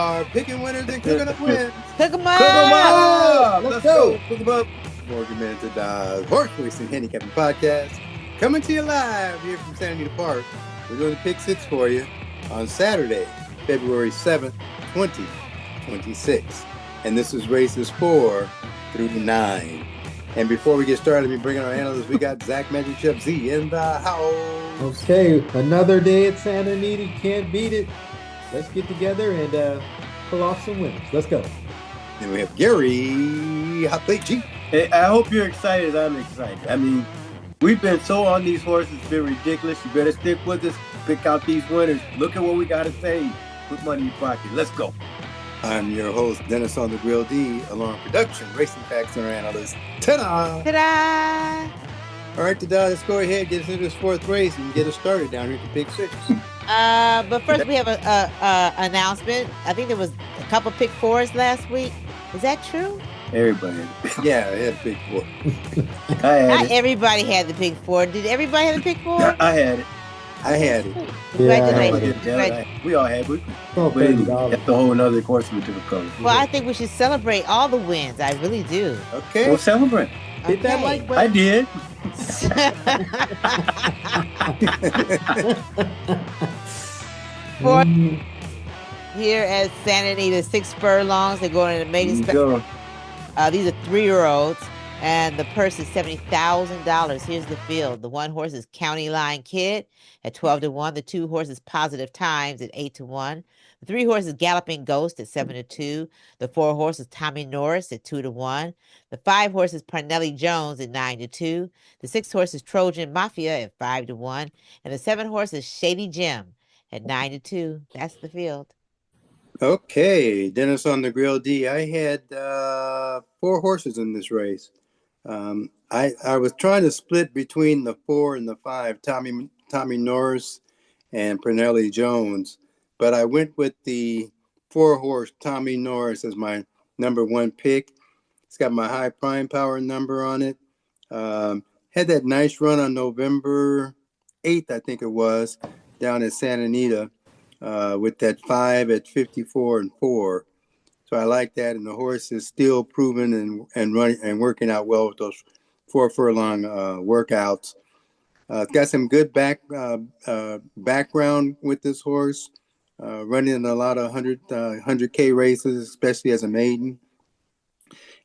are picking winners and cooking up wins. Cook 'em Cook 'em up! up! Let's go! Cook 'em up! Morgan Minutes of Dodge Horse Racing Handicapping Podcast. Coming to you live here from Santa Anita Park. We're doing the Pick Six for you on Saturday, February 7th, 2026. And this is races 4 through 9. And before we get started, let me bring in our analysts. We got Zach Magic Chef Z in the house. Okay, another day at Santa Anita. Can't beat it. Let's get together and pull off some winners. Let's go. Then we have Gary Hot Plate G. Hey, I hope you're excited. I'm excited. I mean, we've been so on these horses. It's been ridiculous. You better stick with us. Pick out these winners. Look at what we got to say. Put money in your pocket. Let's go. I'm your host, Dennis on the Grill D, Alarm Production, Racing Facts and our analyst. Ta-da! Ta-da! All right, Ta-da, let's go ahead, get us into this fourth race and get us started down here at the Pick Six. But first we have a announcement. I think there was a couple pick fours last week. Is that true? Everybody. Yeah, I had a pick four. I had Not it. everybody had the pick four. Did everybody have the pick four? I had it. I had it. Congratulations. We all had it. Oh, But anyway, $30. that's the whole another course we took a cover. Well, I think we should celebrate all the wins. I really do. Okay. We'll celebrate. Hit that like I button. did. For here at Santa Anita, 6 furlongs. They're going in the maiden There you special. go. These are 3-year-olds, and the purse is $70,000. Here's the field. The one horse is County Line Kid at 12-1. The 2 horses Positive Times at 8-1. The 3 horses Galloping Ghost at 7-2. The 4 horses Tommy Norris at 2-1. The 5 horses Parnelli Jones at 9-2. The 6 horses Trojan Mafia at 5-1. And the 7 horses Shady Jim at 9-2. That's the field. Okay, Dennis on the Grill D. I had 4 horses in this race. I was trying to split between the 4 and the 5, Tommy Norris and Parnelli Jones, but I went with the 4 horse Tommy Norris as my number 1 pick. It's got my high prime power number on it. Had that nice run on November 8th, I think it was, down at Santa Anita. With that 5 at 54-4, so I like that, and the horse is still proven and running and working out well with those 4 furlong workouts. It's got some good background with this horse, running in a lot of 100K races, especially as a maiden,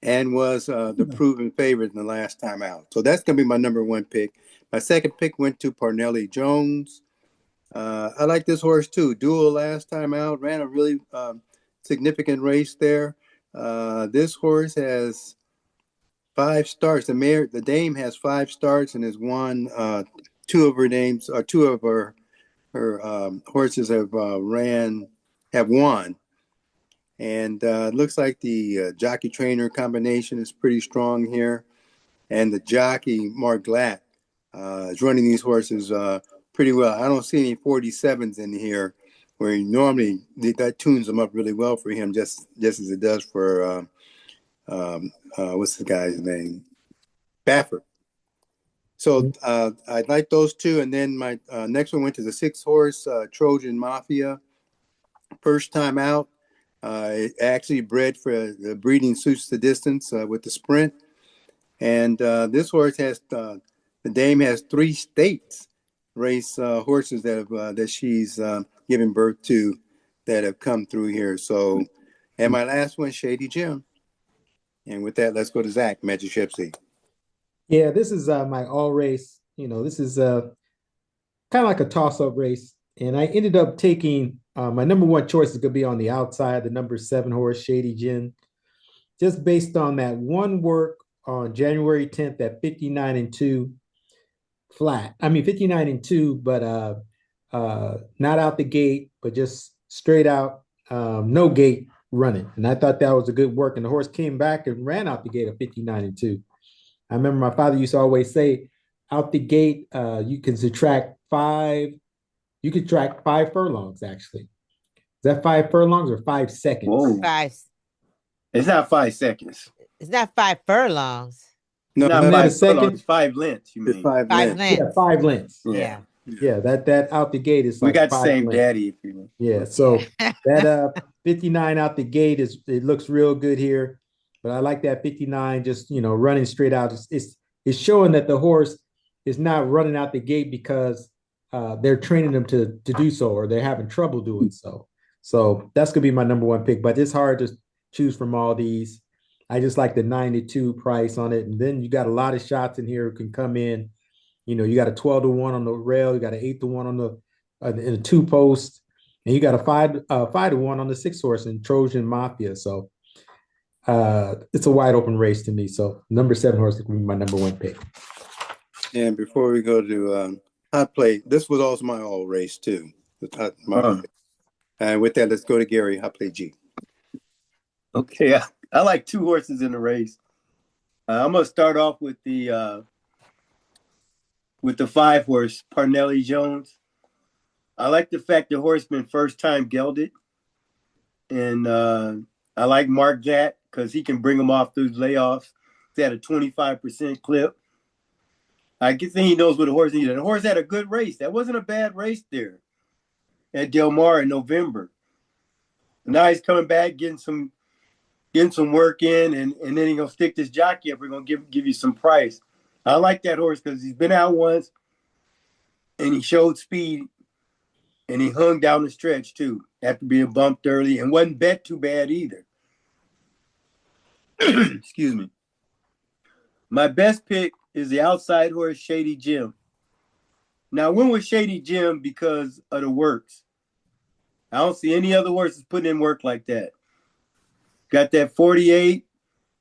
and was the proven favorite in the last time out. So that's gonna be my number 1 pick. My second pick went to Parnelli Jones. I like this horse too. Dual last time out, ran a really significant race there. This horse has 5 starts. The dame has 5 starts and has won 2 of her names, or 2 of her horses have won. And it looks like the jockey trainer combination is pretty strong here. And the jockey, Mark Glatt, is running these horses pretty well. I don't see any 47s in here, where normally that tunes them up really well for him, just as it does for what's the guy's name, Baffert. So I like those 2, and then my next one went to the 6 horse Trojan Mafia. First time out, it actually bred for the breeding suits the distance with the sprint, and this horse has the dame has 3 states race horses that she's given birth to that have come through here. So, and my last one, Shady Jim. And with that, let's go to Zach, Magic Chef Z. Yeah, this is my all race. This is kind of like a toss-up race. And I ended up taking my number 1 choice is going to be on the outside, the number 7 horse, Shady Jim. Just based on that one work on January 10th at 59-2. Flat. I mean 59-2, but not out the gate, but just straight out, no gate running. And I thought that was a good work. And the horse came back and ran out the gate at 59-2. I remember my father used to always say, out the gate, you can subtract 5. You could track 5 furlongs actually. Is that 5 furlongs or 5 seconds? Whoa. 5. It's not 5 seconds. It's not 5 furlongs. No, Not isn't that 5 a second? furlongs, 5 lengths, you it's mean. 5 5 lengths. lengths. Yeah, 5 lengths. Yeah. Yeah, that out the gate is We like got the 5 same lengths. daddy, if you know. Yeah, so that 59 out the gate it looks real good here. But I like that 59 just, running straight out. It's showing that the horse is not running out the gate because they're training them to do so, or they're having trouble doing so. So that's gonna be my number one pick, but it's hard to choose from all these. I just like the 92 price on it. And then you got a lot of shots in here who can come in. You got a 12-1 on the rail, you got an 8-1 on the in a two post, and you got a 5-1 on the 6 horse in Trojan Mafia. So it's a wide open race to me. So number 7 horse is gonna be my number one pick. And before we go to hot plate, this was also my all race too. And with that, let's go to Gary, hot plate G. Okay, I like 2 horses in the race. I'm gonna start off with the 5 horse, Parnelli Jones. I like the fact the horseman first time gelded, and I like Mark Gatt because he can bring him off those layoffs. He's at a 25% clip. I think he knows what a horse needs. And the horse had a good race. That wasn't a bad race there at Del Mar in November. Now he's coming back, getting some work in, and then he's gonna stick this jockey up. We're gonna give you some price. I like that horse because he's been out once, and he showed speed, and he hung down the stretch too after being bumped early, and wasn't bet too bad either. Excuse me. My best pick is the outside horse, Shady Jim. Now, I went with Shady Jim because of the works. I don't see any other horses putting in work like that. Got that 48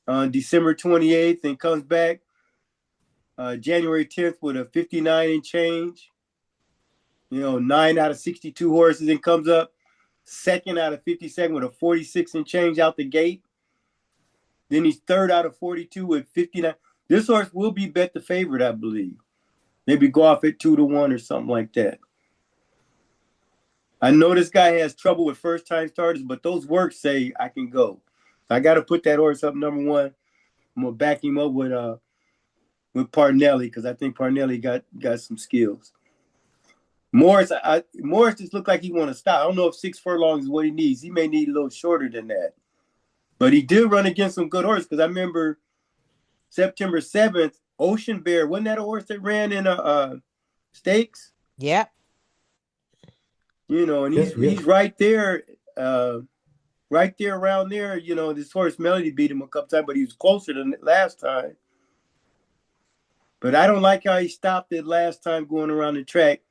on December 28th and comes back January 10th with a 59 and change. 9 out of 62 horses, and comes up second out of 57 with a 46 and change out the gate. Then he's third out of 42 with 59. This horse will be bet the favorite, I believe. Maybe go off at 2-1 or something like that. I know this guy has trouble with first-time starters, but those works say I can go. I got to put that horse up number 1. I'm gonna back him up with Parnelli because I think Parnelli got some skills. Morris just looked like he want to stop. I don't know if 6 furlongs is what he needs. He may need a little shorter than that. But he did run against some good horses because I remember September 7th, Ocean Bear, wasn't that a horse that ran in a stakes? Yep. And he's right there around there. This horse Melody beat him a couple times, but he was closer than last time. But I don't like how he stopped it last time going around the track.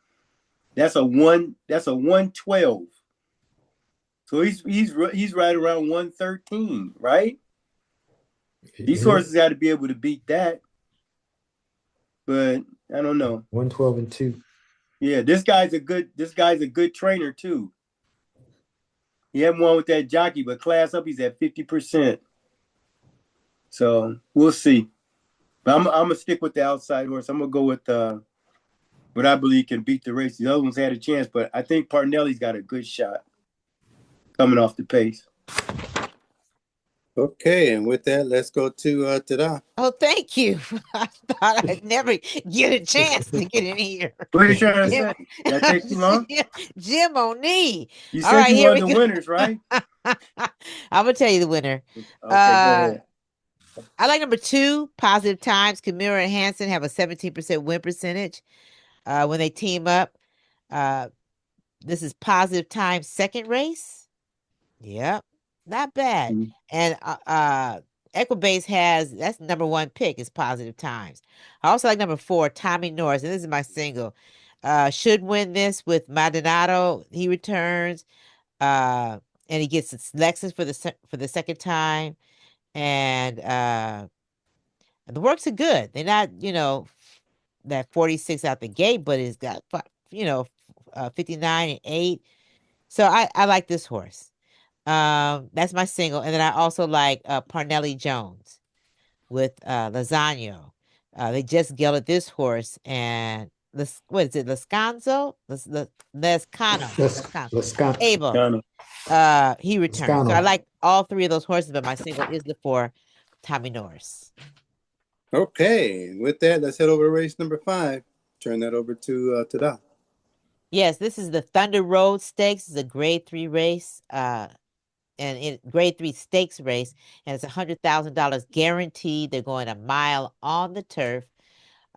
That's a 112. So he's right around 113, right? These horses got to be able to beat that. But I don't know. 112 and 2. Yeah, this guy's a good trainer too. He hadn't won with that jockey, but class up, he's at 50%. So we'll see. But I'm gonna stick with the outside horse. I'm gonna go with what I believe can beat the race. The other ones had a chance, but I think Parnelli's got a good shot coming off the pace. Okay, and with that, let's go to Tada. Oh, thank you. I thought I'd never get a chance to get in here. What are you trying to say? Did I take too long? Jim O'Neill. You All said right, you here won we the go. winners, right? I'm gonna tell you the winner. Okay, go ahead. I like number 2, Positive Times. Camilla and Hanson have a 17% win percentage when they team up. This is Positive Times' second race. Yep, not bad. Mhm. And Equibase that's number 1 pick is Positive Times. I also like number 4, Tommy Norris, and this is my single. Should win this with Maldonado. He returns, and he gets Lexus for the second time. And the works are good. They're not, that 46 out the gate, but it's got 59 and 8. So I like this horse. That's my single. And then I also like Parnelli Jones with Lasagno. They just gelded this horse, and what is it? Lascanzo? Lascano. Abel. Ghana. He returned. So Lascano. I like all 3 of those horses, but my single is the 4, Tommy Norris. Okay, with that, let's head over to race number 5. Turn that over to Tada. Yes, this is the Thunder Road Stakes. It's a grade 3 race, and in grade 3 stakes race, and it's $100,000 guaranteed. They're going a mile on the turf.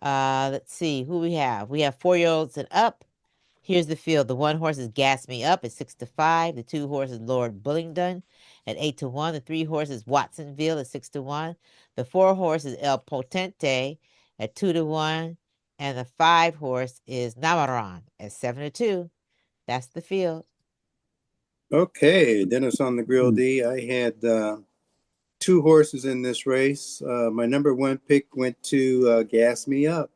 Let's see who we have. We have 4-year-olds and up. Here's the field. The one horse is Gas Me Up at 6-5. The 2 horses Lord Bullingdon at 8-1. The 3 horses Watsonville at 6-1. The 4 horses El Potente at 2-1. And the 5 horse is Namaron at 7-2. That's the field. Okay, Dennis on the Grill D. I had 2 horses in this race. My number 1 pick went to Gas Me Up.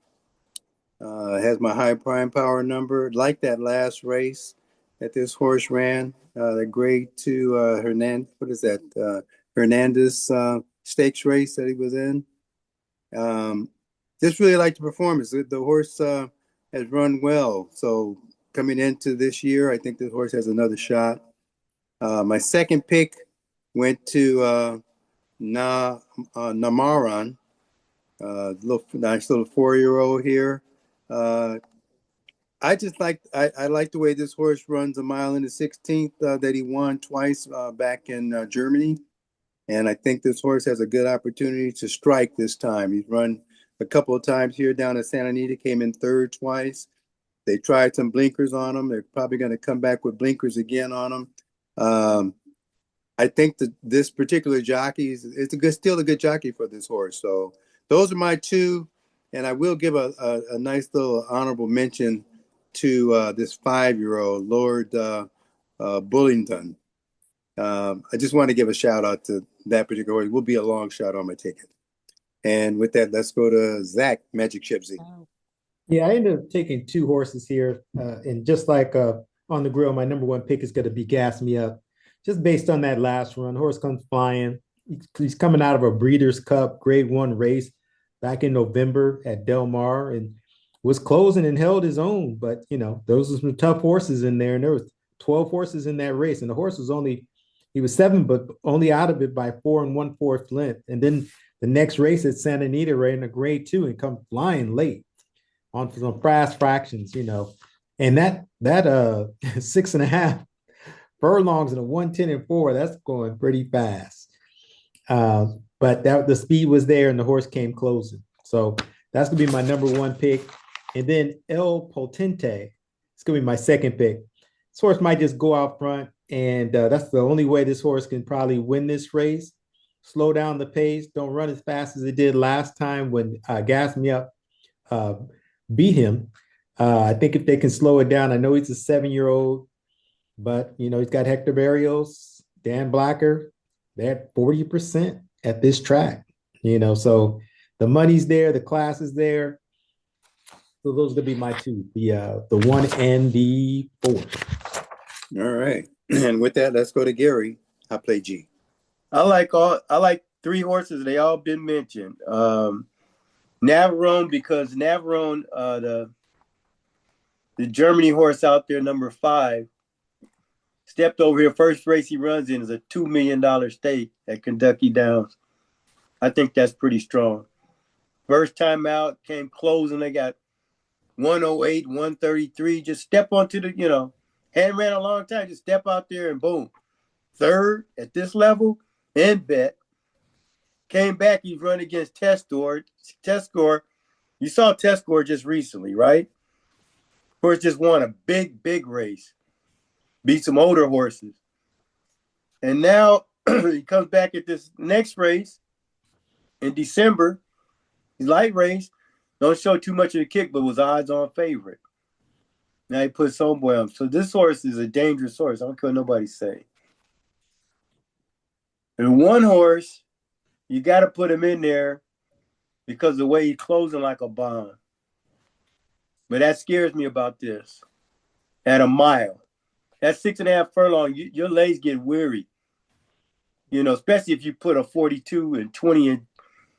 Has my high prime power number. Like that last race that this horse ran, the grade 2 Hernandez stakes race that he was in. Just really like the performance. The horse has run well. So coming into this year, I think this horse has another shot. My second pick went to Namaron, nice little 4-year-old here. I like the way this horse runs a mile in the 16th that he won twice back in Germany. And I think this horse has a good opportunity to strike this time. He's run a couple of times here down at Santa Anita, came in 3rd twice. They tried some blinkers on him. They're probably going to come back with blinkers again on him. I think that this particular jockey is still a good jockey for this horse. So those are my 2. And I will give a nice little honorable mention to this 5-year-old, Lord Bullingdon. I just want to give a shout out to that particular horse. It will be a long shot on my ticket. And with that, let's go to Zach, Magic Chip Z. Yeah, I ended up taking 2 horses here. And just like on the grill, my number 1 pick is going to be Gas Me Up. Just based on that last run, the horse comes flying. He's coming out of a Breeders' Cup Grade 1 race back in November at Del Mar and was closing and held his own. But, those are some tough horses in there. And there was 12 horses in that race. And the horse was he was 7, but only out of it by 4 1/4 length. And then the next race at Santa Anita ran a grade 2 and come flying late on some fast fractions, And that 6.5 furlongs and a 1:10.4, that's going pretty fast. But the speed was there and the horse came closing. So that's going to be my number 1 pick. And then El Potente, it's going to be my second pick. This horse might just go out front, and that's the only way this horse can probably win this race. Slow down the pace. Don't run as fast as it did last time when Gas Me Up beat him. I think if they can slow it down, I know he's a 7-year-old, but, he's got Hector Barrios, Dan Blacker. They're at 40% at this track, so the money's there, the class is there. So those are gonna be my 2, the 1 and the 4. All right. And with that, let's go to Gary. I play G. I like 3 horses. They all been mentioned. Navarone, because Navarone, the Germany horse out there, number 5, stepped over here. First race he runs in is a $2 million stake at Kentucky Downs. I think that's pretty strong. First time out, came closing. They got 108, 133. Just step onto the, hadn't ran a long time. Just step out there and boom. 3rd at this level and bet. Came back, he's run against Testor. You saw Testor just recently, right? Horse just won a big, big race. Beat some older horses. And now he comes back at this next race in December. He's light race. Don't show too much of the kick, but was odds-on favorite. Now he puts Homeboy on. So this horse is a dangerous horse. I don't care what nobody say. And 1 horse, you got to put him in there because of the way he's closing like a bomb. But that scares me about this. At a mile. That 6.5 furlong, your legs get weary. Especially if you put a 42 and 20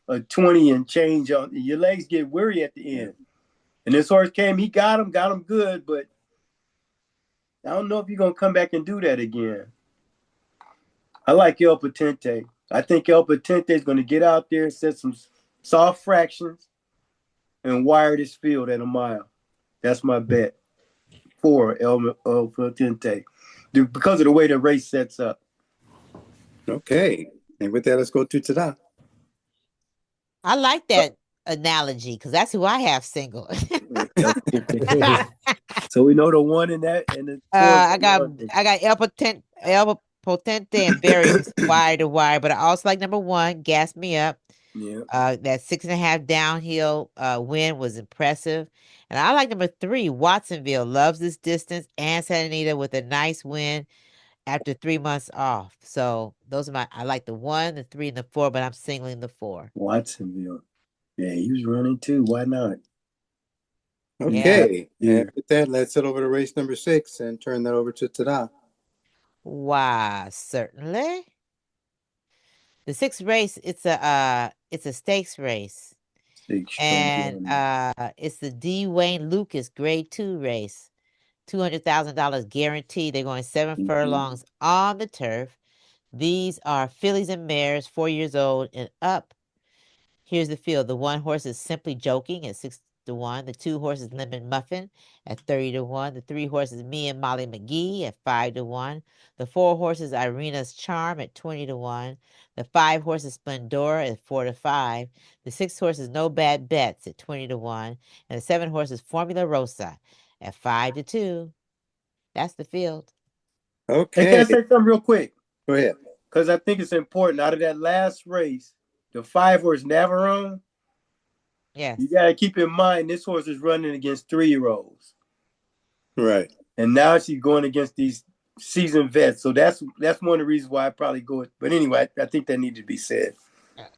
and change on, your legs get weary at the end. And this horse came, he got him good, but I don't know if you're going to come back and do that again. I like El Potente. I think El Potente is going to get out there, set some soft fractions, and wire this field at a mile. That's my bet. 4, El Potente, because of the way the race sets up. Okay. And with that, let's go to Tada. I like that analogy because that's who I have single. So we know the 1 in that and the 4. I got El Potente and Various wire to wire, but I also like number 1, Gas Me Up. Yeah. That 6.5 downhill win was impressive. And I like number 3, Watsonville, loves this distance, and Santa Anita with a nice win after 3 months off. So those are I like the 1, the 3, and the 4, but I'm singling the 4. Watsonville. Yeah, he was running too. Why not? Okay. Yeah. And with that, let's head over to race number 6 and turn that over to Tada. Why, certainly. The 6th race, it's a stakes race. And it's the D. Wayne Lucas Grade 2 race. $200,000 guaranteed. They're going 7 furlongs on the turf. These are fillies and mares, 4 years old and up. Here's the field. The 1 horse is Simply Joking at 6 to 1. The 2 horses Lemon Muffin at 30 to 1. The 3 horses Me and Molly McGee at 5 to 1. The 4 horses Irina's Charm at 20 to 1. The 5 horses Splendora at 4 to 5. The 6 horses No Bad Bets at 20 to 1. And the 7 horses Formula Rosa at 5 to 2. That's the field. Okay. Hey, can I say something real quick? Go ahead. Because I think it's important. Out of that last race, the 5 horse Navarone, Yes. you got to keep in mind this horse is running against 3-year-olds. Right. And now she's going against these seasoned vets. So that's one of the reasons why I probably go with. But anyway, I think that needed to be said.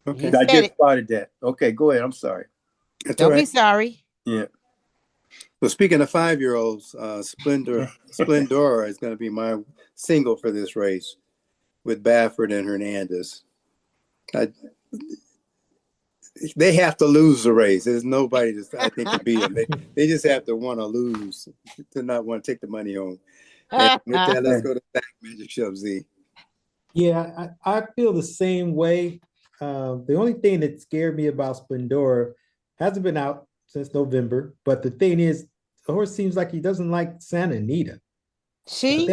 Okay. I just spotted that. Okay, go ahead. I'm sorry. That's Don't all be right. sorry. Yeah. Well, speaking of 5-year-olds, Splendora is going to be my single for this race with Baffert and Hernandez. They have to lose the race. There's nobody that I think can beat them. They just have to want to lose to not want to take the money home. And with that, let's go to Black Magic Show Z. Yeah, I feel the same way. The only thing that scared me about Splendora hasn't been out since November, but the thing is, the horse seems like he doesn't like Santa Anita. She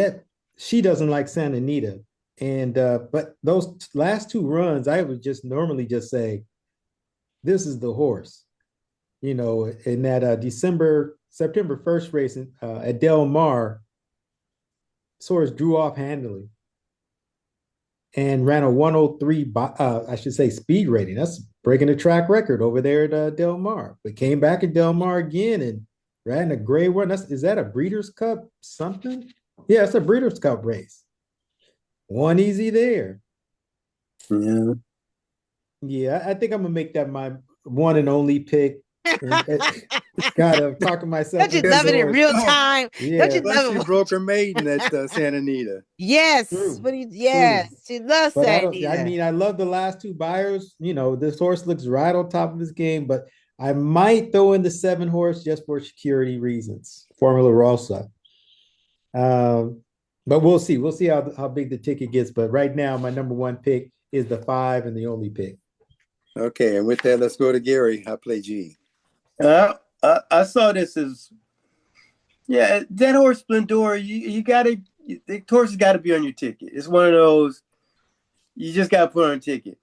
doesn't like Santa Anita, and but those last 2 runs, I would just normally just say, this is the horse. You know, in that September 1st race at Del Mar, this horse drew off handily and ran a 103, I should say, speed rating. That's breaking the track record over there at Del Mar. But came back at Del Mar again and ran a gray one. Is that a Breeders' Cup something? Yeah, it's a Breeders' Cup race. One easy there. Yeah. Yeah, I think I'm gonna make that my one and only pick. God, I'm talking myself. Don't you love it in real time? Yeah. Don't you love She it? broke her maiden at Santa Anita. Yes. True. Yes. She loves But Santa Anita. I mean, I love the last 2 buyers. You know, this horse looks right on top of his game, but I might throw in the 7 horse just for security reasons. Formula Rosa. But we'll see. We'll see how big the ticket gets. But right now, my number 1 pick is the 5 and the only pick. Okay, and with that, let's go to Gary. I play G. I saw this as, that horse Splendora, the horse has got to be on your ticket. It's one of those, you just got to put on a ticket.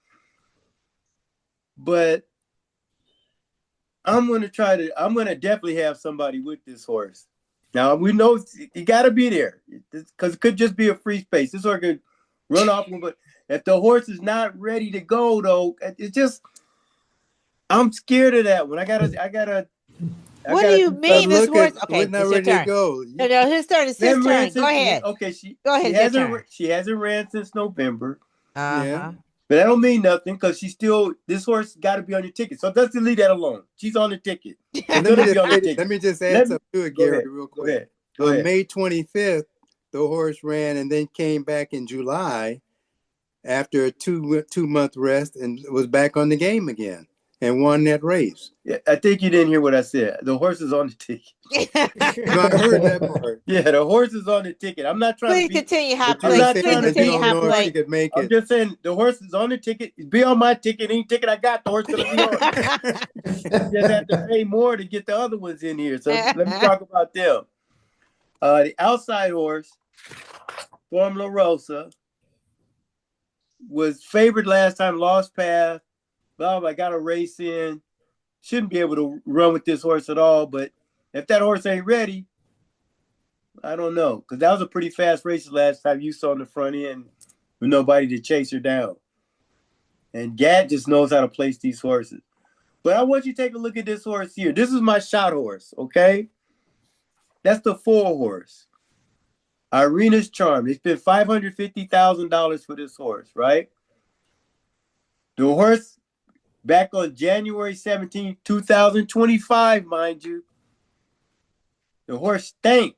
But I'm going to definitely have somebody with this horse. Now, we know you got to be there because it could just be a free space. This horse could run off, but if the horse is not ready to go, though, it's just, I'm scared of that one. I gotta. What do you mean this horse? Okay, we're not it's your ready to turn. go. No, his turn. It's his turn. Go ahead. Okay, Go ahead. She hasn't ran since November. Yeah. But that don't mean nothing because this horse got to be on your ticket. So let's leave that alone. She's on the ticket. Let me just add something to it, Gary, real quick. Go ahead. On May 25th, the horse ran and then came back in July after a two-month rest and was back on the game again and won that race. Yeah, I think you didn't hear what I said. The horse is on the ticket. No, I heard that part. Yeah, the horse is on the ticket. I'm not trying Please continue, Hot I'm Plate. not Please trying to continue, Hot She Plate. could make I'm it. just saying the horse is on the ticket. Be on my ticket. Any ticket I got, the horse gonna be on. You just have to pay more to get the other ones in here. So let me talk about them. The outside horse, Formula Rosa, was favored last time, lost path. Blah, blah, got a race in. Shouldn't be able to run with this horse at all. But if that horse ain't ready, I don't know. Because that was a pretty fast race last time you saw in the front end with nobody to chase her down. And Gad just knows how to place these horses. But I want you to take a look at this horse here. This is my shot horse, okay? That's the 4 horse. Irina's Charm. They spent $550,000 for this horse, right? The horse, back on January 17, 2025, mind you, the horse stank.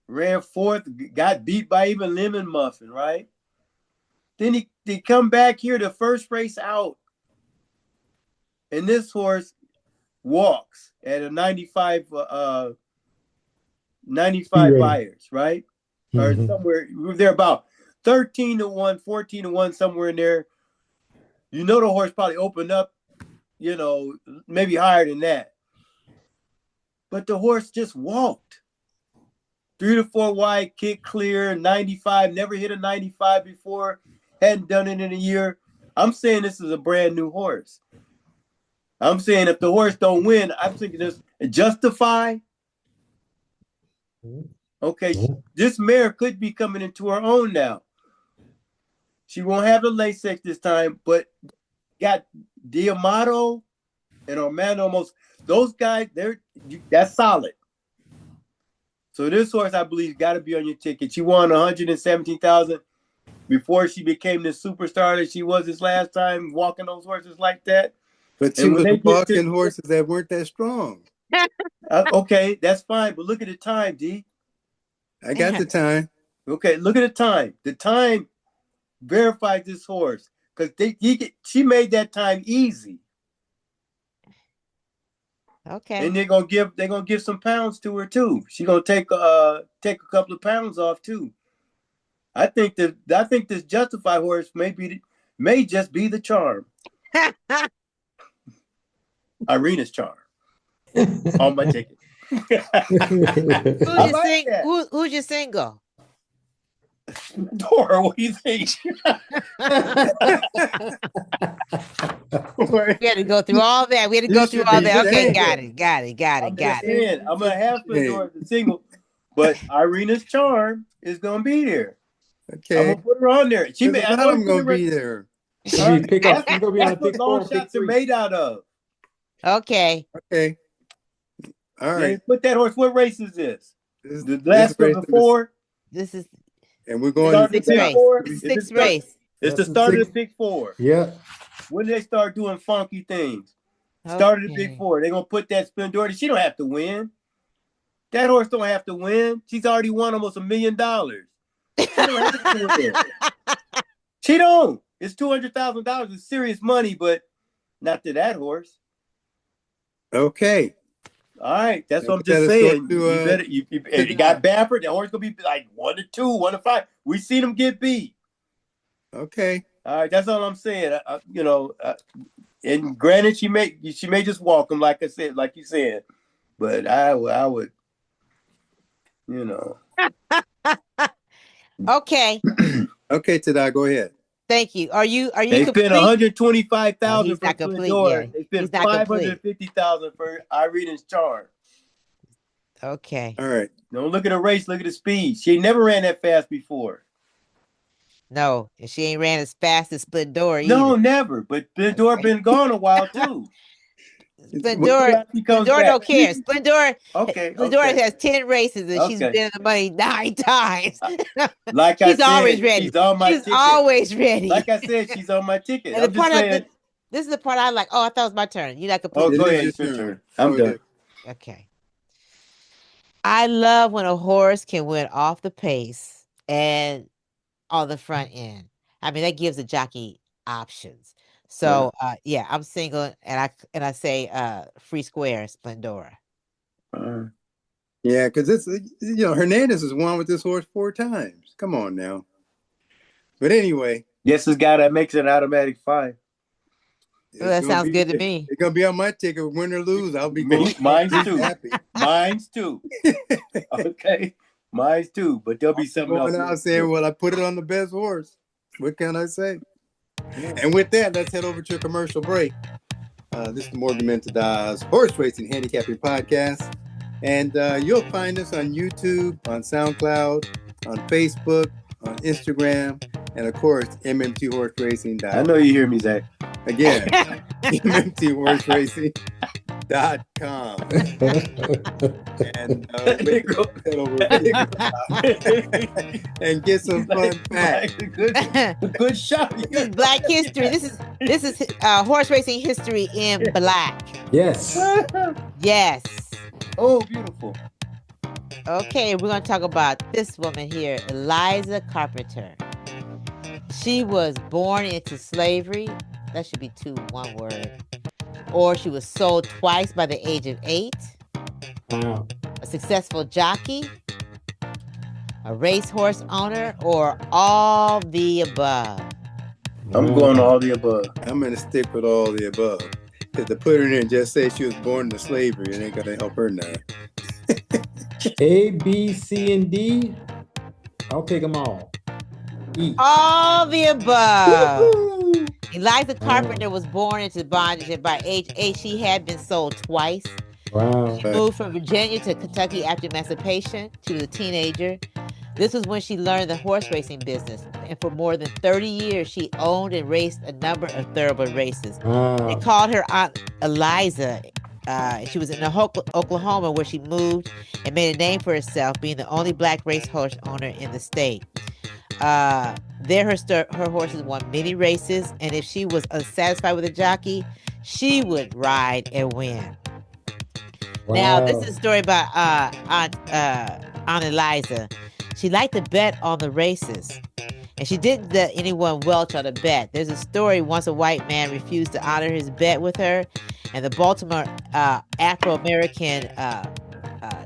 Ran fourth, got beat by even Lemon Muffin, right? Then they come back here, the first race out. And this horse walks at a 95 buyers, right? Or somewhere, they're about 13-1, 14-1, somewhere in there. You know the horse probably opened up, maybe higher than that. But the horse just walked. 3 to 4 wide, kick clear, 95, never hit a 95 before, hadn't done it in a year. I'm saying this is a brand new horse. I'm saying if the horse don't win, I'm thinking this Justify. Okay, this mare could be coming into her own now. She won't have the Lasix this time, but got Diamato and Armando Most. Those guys, that's solid. So this horse, I believe, got to be on your ticket. She won $117,000 before she became the superstar that she was this last time, walking those horses like that. But she was walking horses that weren't that strong. Okay, that's fine. But look at the time, D. I got the time. Okay, look at the time. The time verified this horse because she made that time easy. Okay. And they're gonna give some pounds to her too. She's gonna take a couple of pounds off too. I think this Justify horse may just be the charm. Irina's Charm on my ticket. Who's your single? Dora, what do you think? We had to go through all that. Okay, got it. I'm gonna have Dora the single, but Irina's Charm is gonna be there. Okay, I'm gonna put her on there. I'm gonna be there. That's what long shots are made out of. Okay. All right. Put that horse. What race is this? The last of the 4. This is. And we're going to sixth race. It's the start of the Big 4. Yeah. When they start doing funky things. Started the Big 4. They're gonna put that Splendor. She don't have to win. That horse don't have to win. She's already won almost $1 million. She don't have to win. She don't. It's $200,000. It's serious money, but not to that horse. Okay. All right, that's what I'm just saying. You got Baffert. The horse gonna be like 1 to 2, 1 to 5. We seen him get beat. Okay. All right, that's all I'm saying. And granted, she may just walk him, like I said, like you said, but I would, Okay. Okay, Tada, go ahead. Thank you. Are you They complete? spent $125,000 for Splendor. They spent $550,000 for Irina's Charm. Okay. All right. Don't look at the race. Look at the speed. She never ran that fast before. No, and she ain't ran as fast as Splendor either. No, never. But Splendor been gone a while too. Splendor don't care. Splendor has 10 races and she's been in the money 9 times. Like she's always ready. She's on my ticket. Always ready. Like I said, she's on my ticket. And this is the part I like. Oh, I thought it was my turn. You're not complete. Oh, go ahead. It's your turn. I'm done. Okay. I love when a horse can win off the pace and on the front end. I mean, that gives the jockey options. So I'm single, and I say free square Splendora. Yeah, because it's Hernandez has won with this horse 4 times. Come on now. But anyway, yes, this guy that makes it an automatic 5. Well, that sounds good to me. It's gonna be on my ticket, win or lose. I'll be Mine's too. happy. Mine's too. Okay, mine's too. But there'll be something else. Going out saying, well, I put it on the best horse. What can I say? Yeah. And with that, let's head over to a commercial break. This is Morgan Mentadaz Horse Racing Handicapping Podcast. And you'll find us on YouTube, on SoundCloud, on Facebook, on Instagram, and of course, mmthorseracing.com. I know you hear me, Zach. Again, mmthorseracing.com. And and get some fun facts. Good shot. This is Black history. This is horse racing history in black. Yes. Yes. Oh, beautiful. Okay, we're going to talk about this woman here, Eliza Carpenter. She was born into slavery. That should be one word. Or she was sold twice by the age of 8. Wow. A successful jockey, a racehorse owner, or all the above. I'm going all the above. I'm going to stick with all the above. Because to put her in there and just say she was born into slavery, it ain't going to help her none. A, B, C, and D. I'll take them all. E. All the above. Eliza Carpenter was born into bondage, and by age 8, she had been sold twice. Wow. She moved from Virginia to Kentucky after emancipation. She was a teenager. This was when she learned the horse racing business. And for more than 30 years, she owned and raced a number of thoroughbred races. They Wow. called her Aunt Eliza. She was in Oklahoma, where she moved and made a name for herself, being the only black racehorse owner in the state. There, her horses won many races, and if she was unsatisfied with a jockey, she would ride and win. Now, this is a story about Aunt Eliza. She liked to bet on the races, and she didn't let anyone welch on a bet. There's a story once a white man refused to honor his bet with her, and the Baltimore Afro-American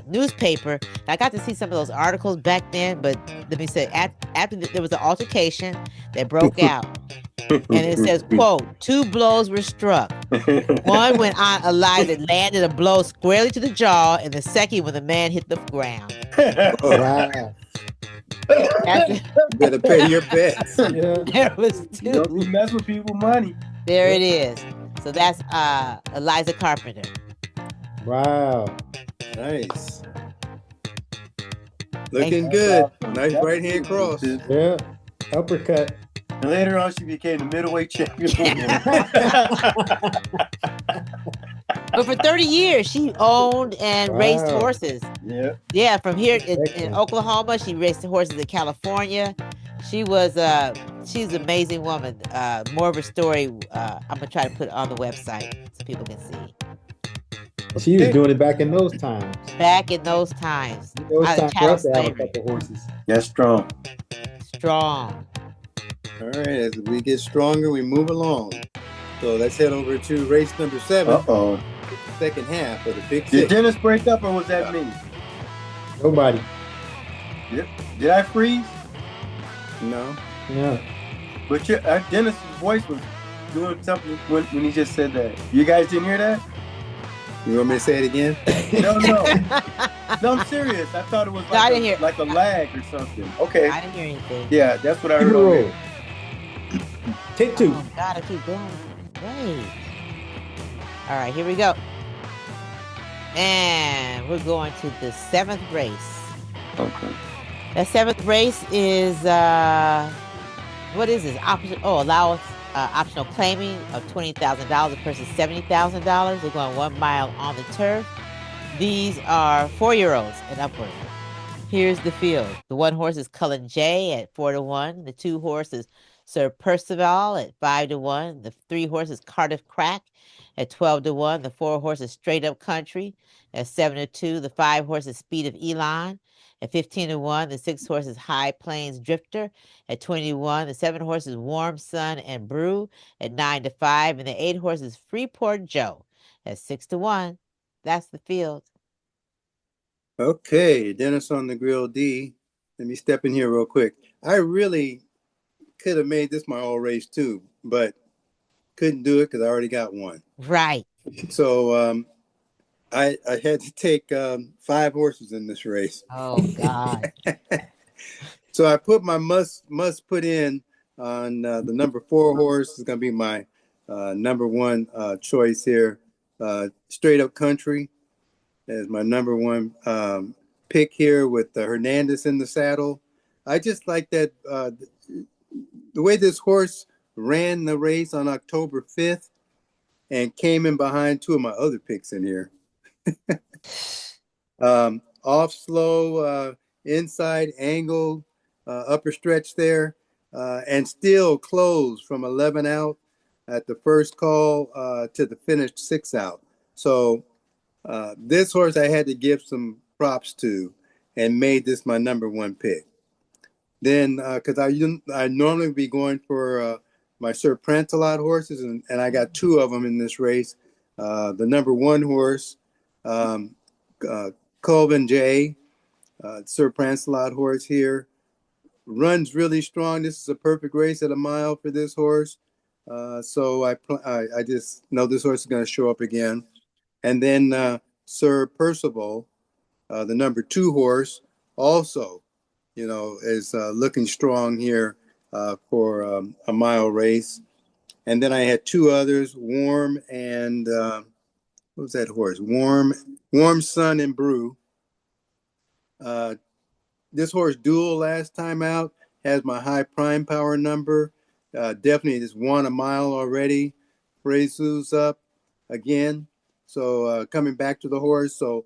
newspaper. I got to see some of those articles back then, but let me say, after there was an altercation that broke out, and it says, quote, 2 blows were struck. One when Aunt Eliza landed a blow squarely to the jaw, and the second when the man hit the ground. Wow. After, You better pay your bets. Yeah. there was You don't be 2. mess with people money. There it is. So that's Eliza Carpenter. Wow. Nice. Looking good. Nice right hand cross. Yeah. Uppercut. And later on, she became the middleweight champion. But for 30 years, she owned and raced Wow. horses. Yeah. Yeah, from here in Excellent. Oklahoma, she raced horses in California. She's an amazing woman. More of her story, I'm gonna try to put it on the website so people can see. She was doing it back in those times. Back in those times, Those out of times for us chattel to have a slavery, couple horses. That's strong. strong. All right, as we get stronger, we move along. So let's head over to race number 7, Uh-oh. second half of the Big Did Six. Dennis break up, or was that me? Nobody. Did I freeze? No. Yeah. But Dennis's voice was doing something when he just said that. You guys didn't hear that? You want me to say it again? No. No, I'm serious. I thought it was No, I like, didn't hear. like a lag or something. Okay. I didn't hear anything. Yeah, that's what I Keep heard. it on roll. there. Take 2. Oh God, I keep going. Wait. All right, here we go. And we're going to the 7th race. Okay. That 7th race is what is this? Optional claiming of $20,000 versus $70,000. They're going 1 mile on the turf. These are 4-year-olds and upward. Here's the field. The 1 horse is Cullen J at 4-1. The 2 horses Sir Percival at 5-1. The 3 horses Cardiff Crack at 12-1. The 4 horses Straight Up Country at 7-2. The 5 horses Speed of Elon at 15-1. The 6 horses High Plains Drifter at 21. The 7 horses Warm Sun and Brew at 9-5. And the 8 horses Freeport Joe at 6-1. That's the field. Okay, Dennis on the grill D. Let me step in here real quick. I really could have made this my all race too, but couldn't do it because I already got one. Right. So I had to take 5 horses in this race. Oh God. So I put my must put in on the number 4 horse. Is going to be my number 1 choice here. Straight Up Country is my number 1 pick here with Hernandez in the saddle. I just like that the way this horse ran the race on October 5th and came in behind 2 of my other picks in here. Off slow, inside angle, upper stretch there, and still closed from 11 out at the first call to the finished 6 out. So this horse I had to give some props to and made this my number 1 pick. Then, because I normally be going for my Sir Prantalot horses, and I got 2 of them in this race. The number 1 horse, Colvin J, Sir Prantalot horse here, runs really strong. This is a perfect race at a mile for this horse. So I just know this horse is going to show up again. And then Sir Percival, the number 2 horse, also, is looking strong here for a mile race. And then I had 2 others, Warm and what was that horse? Warm Sun and Brew. This horse Duel last time out has my high prime power number. Definitely just won a mile already. Frezu's up again. So coming back to the horse. So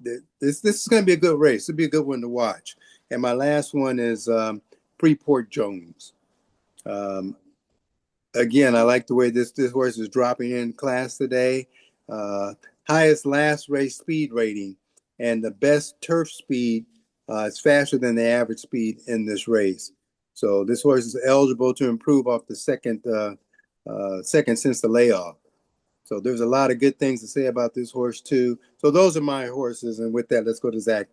this is going to be a good race. It'll be a good one to watch. And my last one is Preport Jones. Again, I like the way this horse is dropping in class today. Highest last race speed rating and the best turf speed. It's faster than the average speed in this race. So this horse is eligible to improve off the second since the layoff. So there's a lot of good things to say about this horse too. So those are my horses. And with that, let's go to Zach,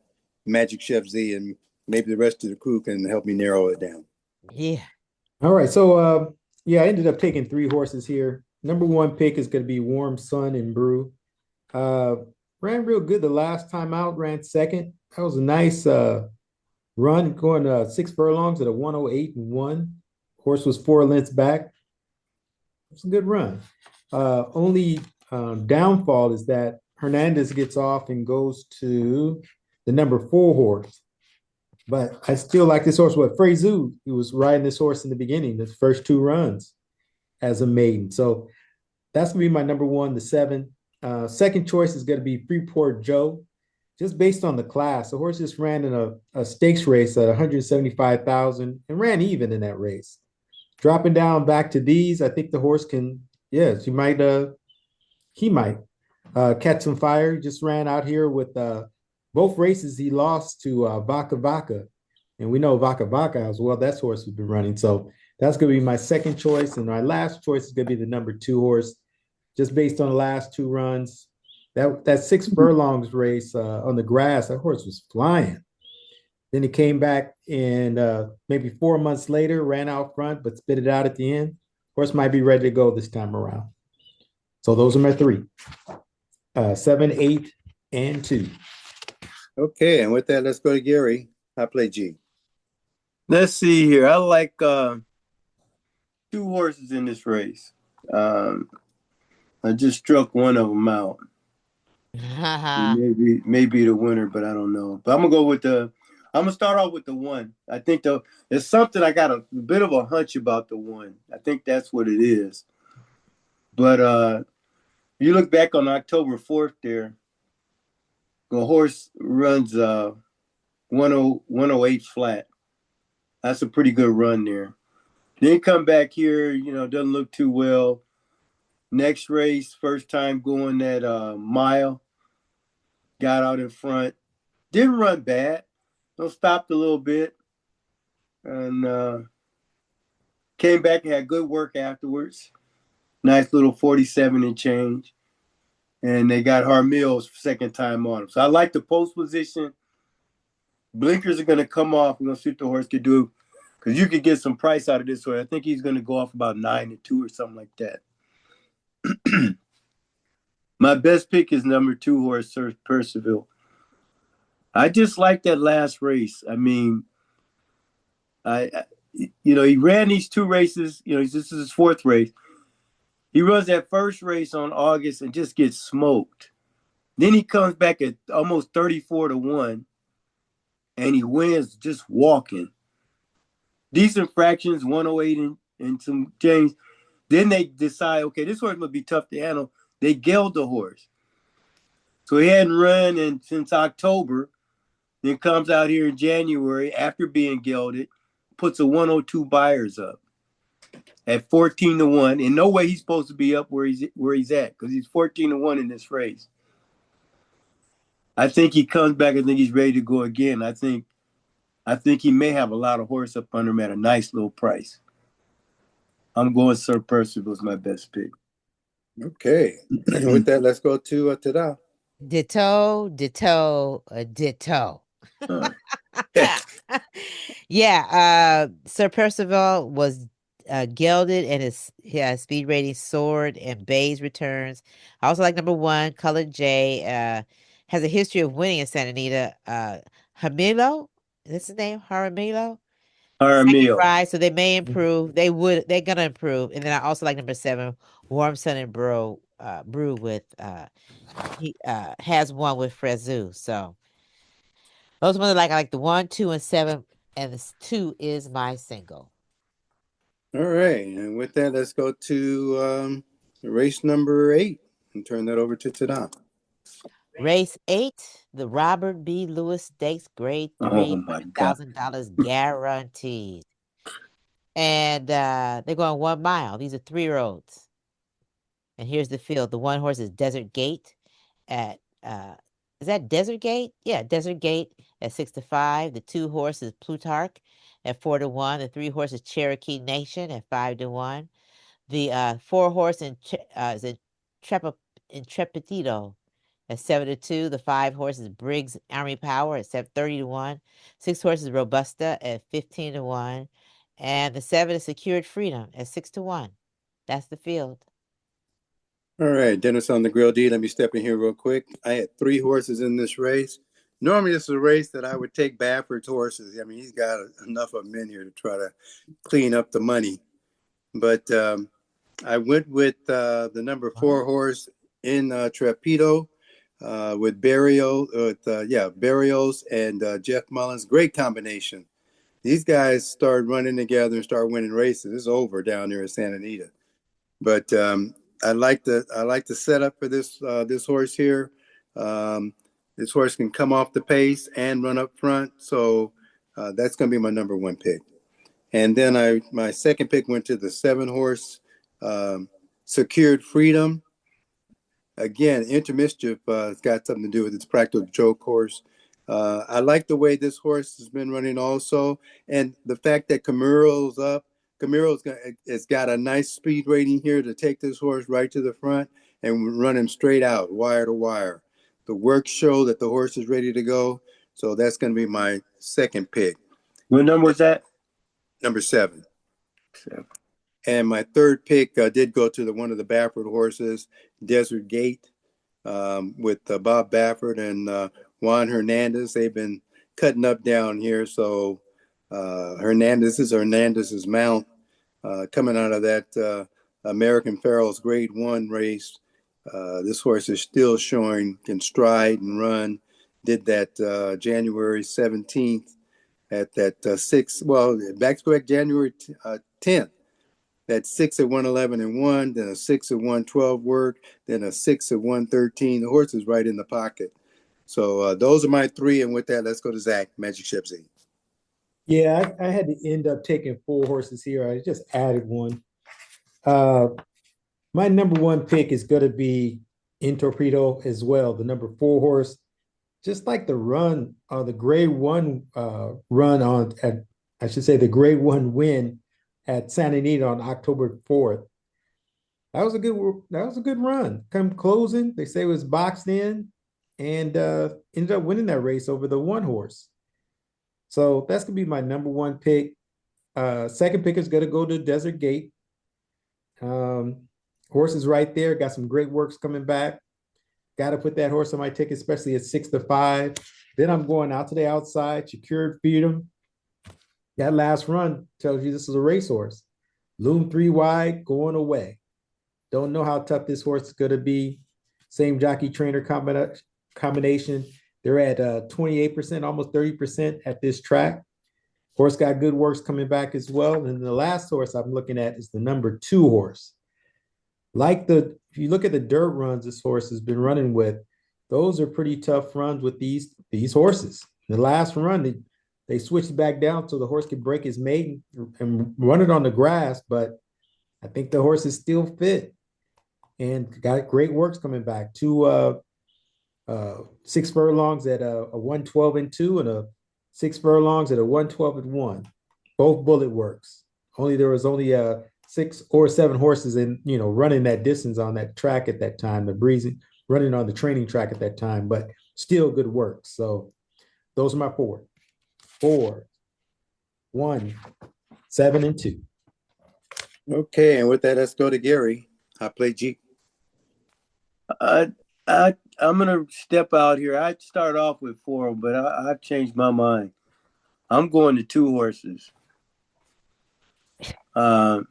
Magic Chef Z, and maybe the rest of the crew can help me narrow it down. Yeah. All right. So I ended up taking 3 horses here. Number 1 pick is going to be Warm Sun and Brew. Ran real good the last time out, ran second. That was a nice run, going 6 furlongs at a 108.1. Horse was 4 lengths back. It's a good run. Only downfall is that Hernandez gets off and goes to the number 4 horse. But I still like this horse. Frezu, he was riding this horse in the beginning, the first 2 runs as a maiden. So that's going to be my number 1, the 7. Second choice is going to be Freeport Joe, just based on the class. The horse just ran in a stakes race at 175,000 and ran even in that race. Dropping down back to these, I think the horse can, he might catch some fire. He just ran out here with both races. He lost to Vaca Vaca, and we know Vaca Vaca as well. That horse has been running. So that's going to be my second choice. And my last choice is going to be the number 2 horse, just based on the last 2 runs. That 6 furlongs race on the grass, that horse was flying. Then he came back and maybe 4 months later, ran out front, but spit it out at the end. Horse might be ready to go this time around. So those are my 3, 7, 8, and 2. Okay, and with that, let's go to Gary. I play G. Let's see here. I like 2 horses in this race. I just struck one of them out. Maybe the winner, but I don't know. But I'm gonna start off with the 1. I think there's something I got a bit of a hunch about the 1. I think that's what it is. But you look back on October 4th there, the horse runs 108 flat. That's a pretty good run there. Then come back here, doesn't look too well. Next race, first time going that mile, got out in front. Didn't run bad. Stopped a little bit. And came back and had good work afterwards. Nice little 47 and change. And they got Harmil's second time on him. So I like the post position. Blinkers are going to come off. We're going to see what the horse can do. Because you could get some price out of this horse. I think he's going to go off about 9-2 or something like that. My best pick is number 2 horse, Sir Percival. I just like that last race. I mean, he ran these 2 races. This is his 4th race. He runs that first race on August and just gets smoked. Then he comes back at almost 34-1, and he wins just walking. Decent fractions, 108 and some change. Then they decide, okay, this horse must be tough to handle. They geld the horse. So he hadn't run since October. Then comes out here in January after being gelded, puts a 102 Buyers up at 14-1. In no way he's supposed to be up where he's at, because he's 14-1 in this race. I think he comes back. I think he's ready to go again. I think he may have a lot of horse up under him at a nice little price. I'm going Sir Percival as my best pick. Okay. With that, let's go to Tada. Ditto. Yeah, Sir Percival was gelded, and his speed rating soared, and Bayes returns. I also like number 1, Colored J. Has a history of winning in Santa Anita. Jaramillo, is this his name? Jaramillo? Second Jaramillo. ride, so they may improve. They're gonna improve. And then I also like number 7, Warm Sun and Brew with he has one with Frezu. So those ones I like the 1, 2, and 7, and this 2 is my single. All right. And with that, let's go to race number 8 and turn that over to Tada. Race 8, the Robert B. Lewis Stakes, Grade 3, Oh my God. $1,000 guaranteed. And they're going 1 mile. These are 3-year-olds. And here's the field. The 1 horse is Desert Gate at is that Desert Gate? Yeah, Desert Gate at 6-5. The 2 horse is Plutarch at 4-1. The 3 horse is Cherokee Nation at 5-1. The 4 horse is Intrepidito at 7-2. The 5 horse is Briggs Army Power at 30-1. 6 horse is Robusta at 15-1. And the 7 is Secured Freedom at 6-1. That's the field. All right, Dennis on the Grill D. Let me step in here real quick. I had 3 horses in this race. Normally, this is a race that I would take Bafford's horses. I mean, he's got enough of them in here to try to clean up the money. But I went with the number 4 horse in Trepido with Barrios and Jeff Mullins. Great combination. These guys started running together and started winning races. It's over down there in Santa Anita. But I like the setup for this horse here. This horse can come off the pace and run up front, so that's going to be my number 1 pick. And then my second pick went to the 7 horse Secured Freedom. Again, Intermischief has got something to do with its Practical Joke horse. I like the way this horse has been running also, and the fact that Camiro's up. Camiro's got a nice speed rating here to take this horse right to the front and run him straight out, wire to wire. The work show that the horse is ready to go, so that's going to be my second pick. What number was that? Number 7. And my third pick did go to one of the Baffert horses, Desert Gate, with Bob Baffert and Juan Hernandez. They've been cutting up down here, so Hernandez's mount coming out of that American Pharaohs Grade 1 race. This horse is still showing can stride and run. Did that January 17th at that 6. Well, back correct, January 10th. That 6 at 111-1, then a 6 at 112 work, then a 6 at 113. The horse is right in the pocket. So those are my 3. And with that, let's go to Zach, Magic Ship Z. Yeah, I had to end up taking 4 horses here. I just added 1. My number 1 pick is going to be In Torpedo as well, the number 4 horse. Just like the run, the grade 1 run the grade 1 win at Santa Anita on October 4th. That was a good run. Come closing, they say it was boxed in, and ended up winning that race over the 1 horse. So that's gonna be my number 1 pick. Second pick is gonna go to Desert Gate. Horse is right there. Got some great works coming back. Got to put that horse on my ticket, especially at 6-5. Then I'm going out to the outside, secured freedom. That last run tells you this is a racehorse. Loom 3 wide, going away. Don't know how tough this horse is going to be. Same jockey trainer combination. They're at 28%, almost 30% at this track. Horse got good works coming back as well. And the last horse I'm looking at is the number 2 horse. If you look at the dirt runs this horse has been running with, those are pretty tough runs with these horses. The last run, they switched back down so the horse could break his maiden and run it on the grass, but I think the horse is still fit and got great works coming back. 2 6 furlongs at a 112-2 and a 6 furlongs at a 112-1. Both bullet works. There was only 6 or 7 horses running that distance on that track at that time, running on the training track at that time, but still good work. So those are my 4, 1, 7, and 2. Okay, and with that, let's go to Gary. I play G. I'm gonna step out here. I start off with 4, but I've changed my mind. I'm going to 2 horses. I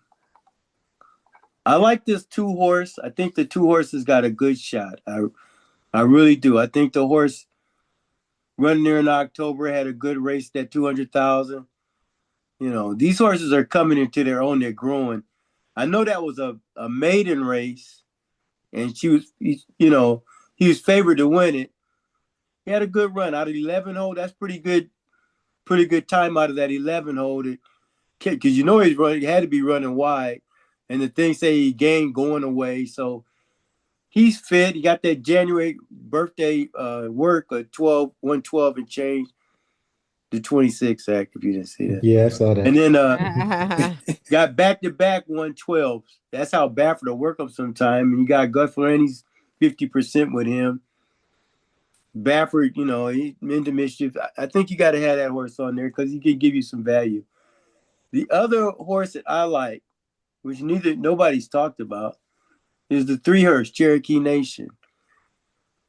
like this 2 horse. I think the 2 horses got a good shot. I really do. I think the horse running there in October had a good race at 200,000. These horses are coming into their own. They're growing. I know that was a maiden race, and he was favored to win it. He had a good run out of 11 hole. That's pretty good time out of that 11 hole. Because he had to be running wide, and the things say he gained going away. So he's fit. He got that January birthday work of 112 and change. The 26 act, if you didn't see that. Yeah, I saw that. And then got back-to-back 112s. That's how Baffert will work up sometime. And you got Gus Flanagan's 50% with him. Baffert, he's into mischief. I think you got to have that horse on there because he can give you some value. The other horse that I like, which nobody's talked about, is the 3 horse Cherokee Nation.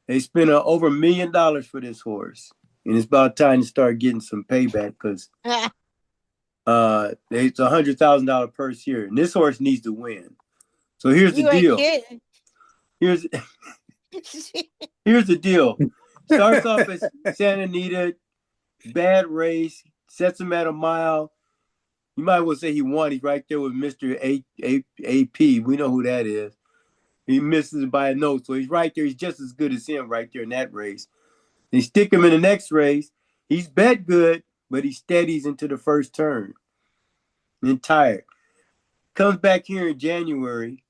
They spent over $1 million for this horse. And it's about time to start getting some payback because it's $100,000 purse here. And this horse needs to win. So here's the deal. Here's the deal. Starts off as Santa Anita, bad race, sets him at a mile. You might well say he won. He's right there with Mr. AP. We know who that is. He misses by a note. So he's right there. He's just as good as him right there in that race. They stick him in the next race. He's bet good, but he steadies into the first turn. Then tired. Comes back here in January.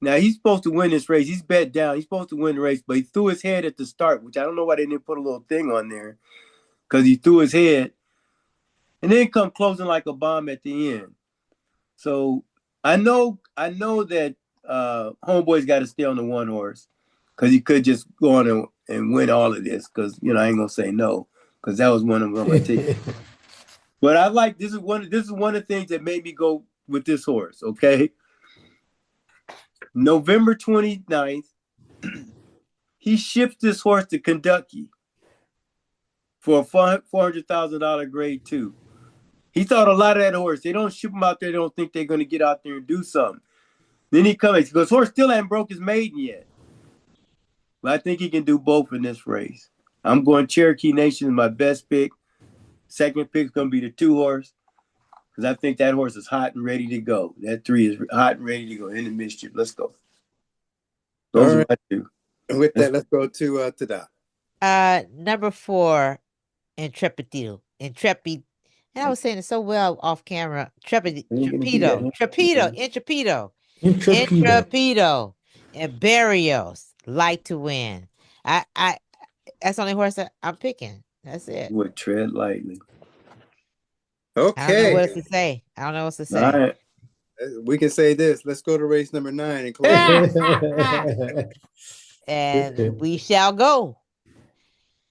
Now, he's supposed to win this race. He's bet down. He's supposed to win the race, but he threw his head at the start, which I don't know why they didn't put a little thing on there because he threw his head. And then come closing like a bomb at the end. So I know that Homeboy's got to stay on the 1 horse because he could just go on and win all of this because, I ain't going to say no because that was one of them on my ticket. But I like this is one of the things that made me go with this horse, okay? November 29th, he ships this horse to Kentucky for a $400,000 grade 2. He thought a lot of that horse. They don't ship him out there. They don't think they're going to get out there and do something. Then he comes. He goes, horse still hasn't broke his maiden yet. But I think he can do both in this race. I'm going Cherokee Nation is my best pick. Second pick is going to be the 2 horse because I think that horse is hot and ready to go. That 3 is hot and ready to go into mischief. Let's go. Those are my 2. And with that, let's go to Doc. Number 4, Intrepido. And I was saying it so well off camera. Intrepido. And Barrios. Like to win. I that's the only horse that I'm picking. That's it. Would tread lightly. Okay. I don't know what else to say. All right. We can say this. Let's go to race number 9 and close. And we shall go.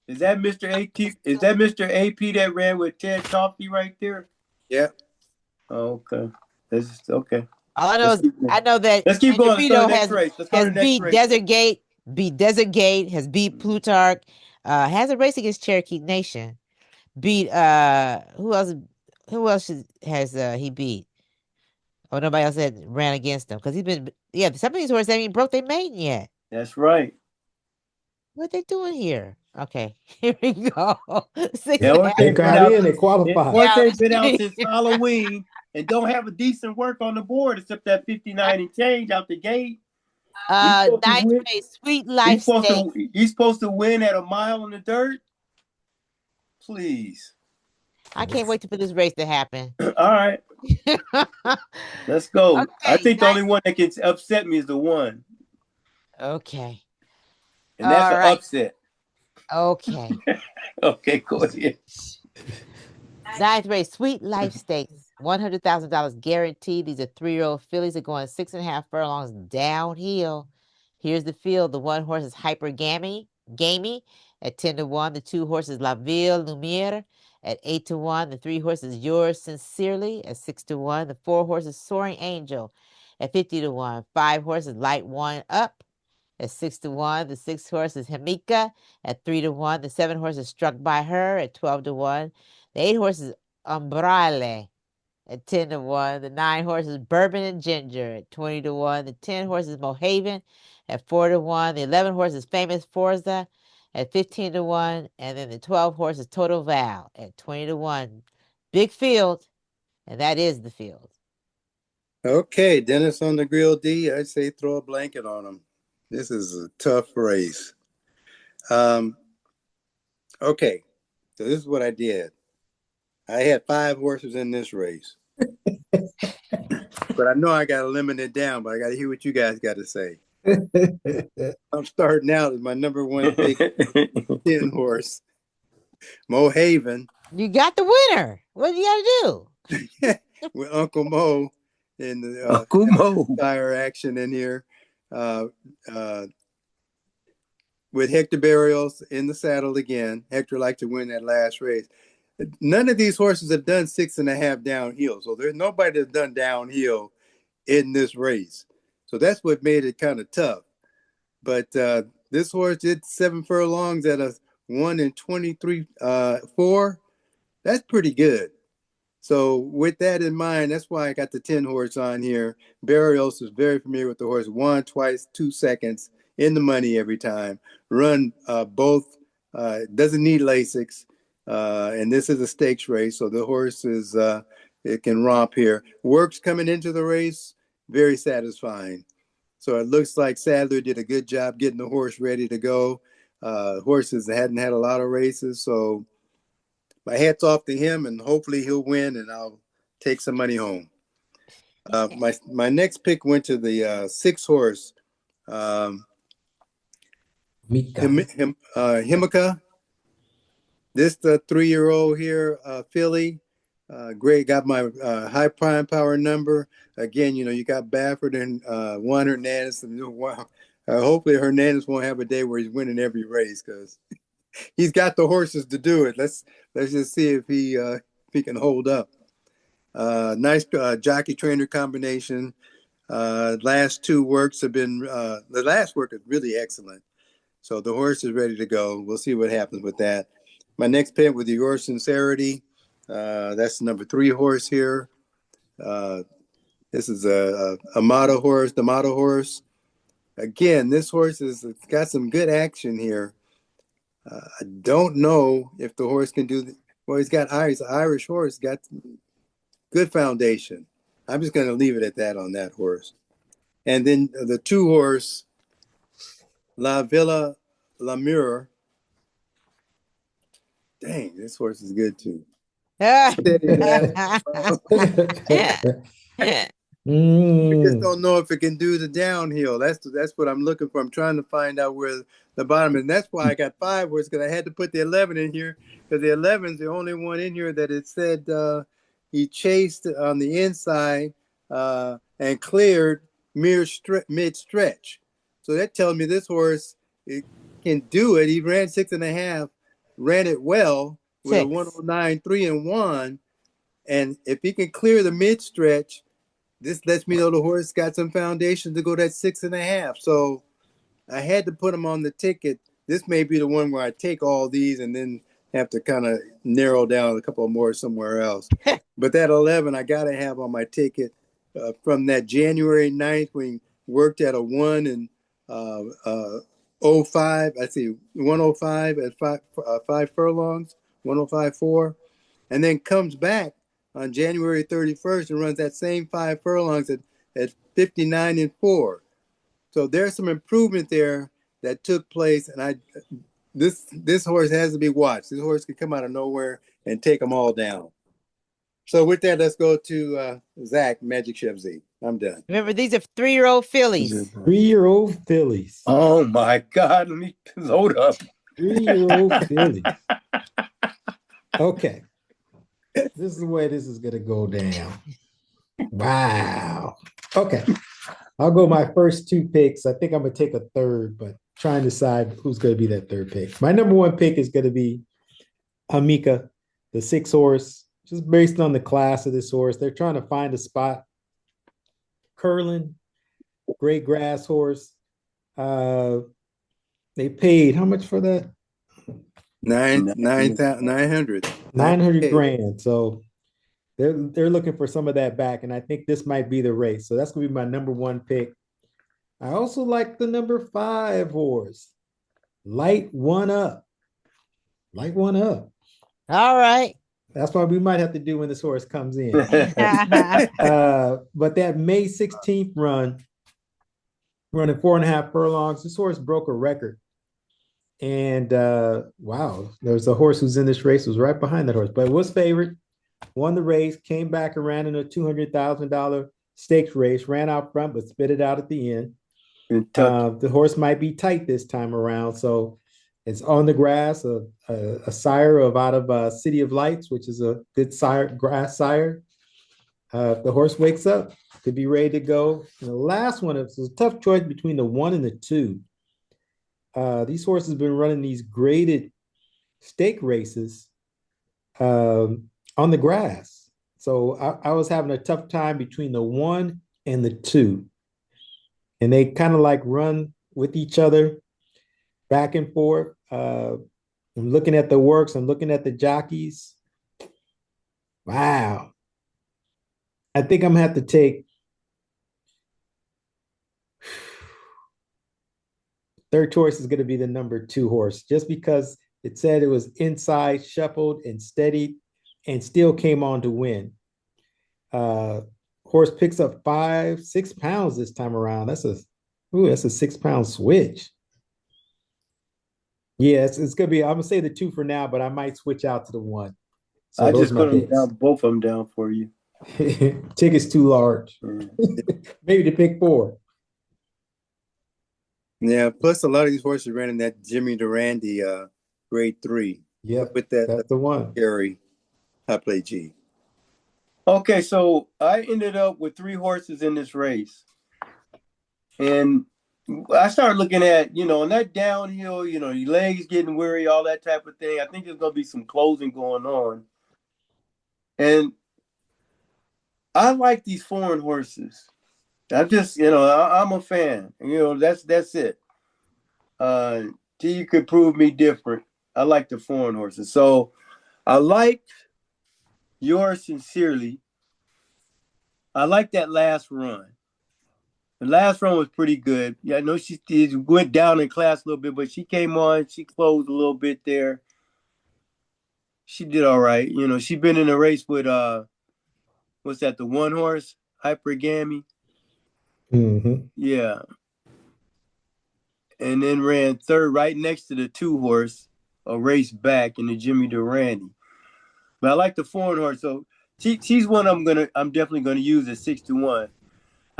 Is that Mr. AP? Is that Mr. AP that ran with Ted Coffey right there? Yeah. Oh, okay. This is okay. All I know Let's is keep going. I know that Let's keep going. Let's go to Andrew the next race. Let's go to has the next beat race. Desert Gate, has beat Plutarch, has a race against Cherokee Nation, beat who else has he beat? Oh, nobody else had ran against him because he's been some of these horses haven't even broke their maiden yet. That's right. What they doing here? Okay, here we go. Six Yeah, and a horse half. They ain't been got out. in, they qualified. Horse Yeah, ain't been out let's since see. Halloween and don't have a decent work on the board except that 59 and change out the gate. He's supposed to Ninth win. race, Sweet Life Stakes. He's supposed to win at a mile in the dirt. Please. I can't wait for this race to happen. All right, let's go. I Okay, think the only one that can upset me is the one, okay, and that's all an right, upset. okay. Okay, go ahead. Ninth race, Sweet Life Stakes, $100,000 guaranteed. These are 3-year-old fillies are going 6.5 furlongs downhill. Here's the field. The one horse is Hyper Gamey at 10-1. The two horses La Ville Lumiere at 8-1. The three horses Yours Sincerely at 6-1. The four horses Soaring Angel at 50-1. Five horses Light One Up at 6-1. The six horses Hemika at 3-1. The seven horses Struck by Her at 12-1. The eight horses Umbrale at 10-1. The nine horses Bourbon and Ginger at 20-1. The 10 horses Mohaven at 4-1. The 11 horses Famous Forza at 15-1. And then the 12 horses Total Val at 20-1. Big field, and that is the field. Okay, Dennis on the grill D. I'd say throw a blanket on him. This is a tough race. Okay, so this is what I did. I had 5 horses in this race. But I know I got to limit it down, but I got to hear what you guys got to say. I'm starting out with my number one pick, 10 horse, Mohaven. You got the winner. What do you got to do? With Uncle Mo in the Uncle Mo. tire action in here. With Hector Barrios in the saddle again. Hector liked to win that last race. None of these horses have done 6.5 downhill. So there's nobody that's done downhill in this race. So that's what made it kind of tough. But this horse did 7 furlongs at a 1 and 23.4. That's pretty good. So with that in mind, that's why I got the 10 horse on here. Barrios is very familiar with the horse. 1, twice, 2 seconds in the money every time. Run both. Doesn't need Lasix. And this is a stakes race, so the horse is it can romp here. Works coming into the race, very satisfying. So it looks like Sadler did a good job getting the horse ready to go. Horses hadn't had a lot of races, so my hat's off to him, and hopefully he'll win, and I'll take some money home. My next pick went to the 6 horse, Himika. This the 3-year-old here, filly. Great, got my high prime power number. Again, you got Baffert and Juan Hernandez. Hopefully Hernandez won't have a day where he's winning every race because he's got the horses to do it. Let's just see if he can hold up. Nice jockey trainer combination. Last 2 works have been the last work is really excellent. So the horse is ready to go. We'll see what happens with that. My next pick with Yours Sincerity. That's the number 3 horse here. This is a Mata horse, the Mata horse. Again, this horse has got some good action here. I don't know if the horse can do he's got Irish. The Irish horse got good foundation. I'm just going to leave it at that on that horse. And then the 2 horse, La Villa Lamure. Dang, this horse is good too. I just don't know if it can do the downhill. That's what I'm looking for. I'm trying to find out where the bottom is. And that's why I got 5 words, because I had to put the 11 in here, because the 11 is the only one in here that it said he chased on the inside and cleared mid-stretch. So that tells me this horse can do it. He ran 6.5, ran it well with 6. a 109, 3 and 1. And if he can clear the mid-stretch, this lets me know the horse got some foundation to go that 6.5. So I had to put him on the ticket. This may be the one where I take all these and then have to kind of narrow down a couple more somewhere else. But that 11, I got to have on my ticket from that January 9th when he worked at a 1 and 05. I see 105 at 5 furlongs, 105.4, and then comes back on January 31st and runs that same 5 furlongs at 59.4. So there's some improvement there that took place, and this horse has to be watched. This horse could come out of nowhere and take them all down. So with that, let's go to Zach, Magic Chef Z. I'm done. Remember, these are 3-year-old fillies. 3-year-old fillies. Oh my God! Let me load up. 3-year-old fillies. Okay. This is the way this is gonna go down. Wow. Okay. I'll go my first 2 picks. I think I'm gonna take a third, but trying to decide who's gonna be that third pick. My number 1 pick is gonna be Amika, the 6 horse, just based on the class of this horse. They're trying to find a spot. Curlin, great grass horse. They paid how much for that? 900. 900 grand. So they're looking for some of that back, and I think this might be the race. So that's gonna be my number 1 pick. I also like the number 5 horse, Light One Up. Light One Up. All right. That's what we might have to do when this horse comes in. But that May 16th run, running 4.5 furlongs, this horse broke a record. And wow, there's a horse who's in this race, was right behind that horse, but it was favored, won the race, came back and ran in a $200,000 stakes race, ran out front, but spit it out at the end. The horse might be tight this time around. So it's on the grass, a sire out of City of Lights, which is a good grass sire. The horse wakes up, could be ready to go. And the last one, it's a tough choice between the 1 and the 2. These horses have been running these graded stake races on the grass. So I was having a tough time between the 1 and the 2. And they kind of like run with each other back and forth. I'm looking at the works, I'm looking at the jockeys. Wow. I think I'm gonna have to take third choice is going to be the number 2 horse, just because it said it was inside, shuffled, and steadied, and still came on to win. Horse picks up 5-6 pounds this time around. That's a 6-pound switch. Yeah, it's gonna be. I'm gonna say the 2 for now, but I might switch out to the 1. So I just put them down, both of them down for you. Ticket's too large. Maybe to pick 4. Yeah, plus a lot of these horses ran in that Jimmy Durante grade 3. Yep, with that's the one. Gary, I play G. Okay, so I ended up with 3 horses in this race. And I started looking at, on that downhill, your legs getting weary, all that type of thing. I think there's going to be some closing going on. And I like these foreign horses. I'm just, I'm a fan. That's it. Till you could prove me different. I like the foreign horses. So I like Yours Sincerely. I like that last run. The last run was pretty good. Yeah, I know she went down in class a little bit, but she came on. She closed a little bit there. She did all right. She's been in a race with, what's that, the 1 horse, Hypergamy? Mm-hmm. Yeah. And then ran 3rd right next to the 2 horse, a race back in the Jimmy Durante. But I like the foreign horse. So she's one I'm definitely gonna use at 6-1.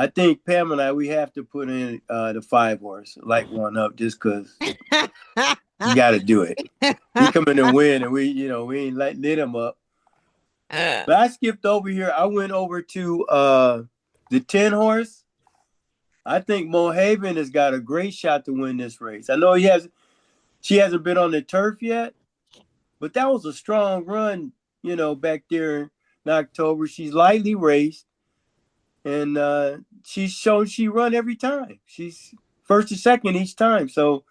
I think Pam and we have to put in the 5 horse, Light One Up, just because you got to do it. He come in and win, and we ain't lit him up. But I skipped over here. I went over to the 10 horse. I think Mohaven has got a great shot to win this race. I know she hasn't been on the turf yet, but that was a strong run, back there in October. She's lightly raced. and she's shown she run every time. She's first or second each time. So,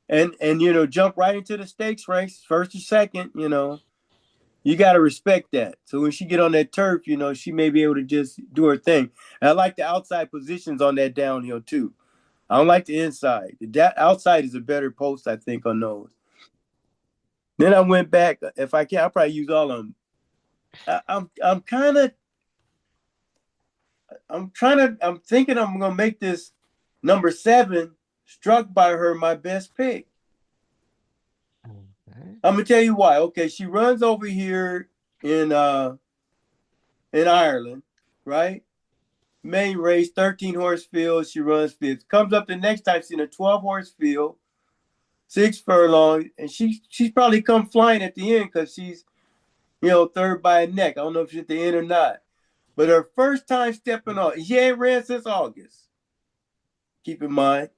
and jump right into the stakes race, first or second. You got to respect that. So when she get on that turf, she may be able to just do her thing. And I like the outside positions on that downhill too. I don't like the inside. The outside is a better post, I think, on those. Then I went back. If I can, I'll probably use all of them. I'm thinking I'm gonna make this number 7, Struck by Her, my best pick. Okay. I'm gonna tell you why. Okay, she runs over here in Ireland, right? Main race, 13 horse field. She runs 5th. Comes up the next time, she's in a 12 horse field, 6 furlong, and she's probably come flying at the end because she's third by a neck. I don't know if she's at the end or not. But her first time stepping on, she ain't ran since August. Keep in mind,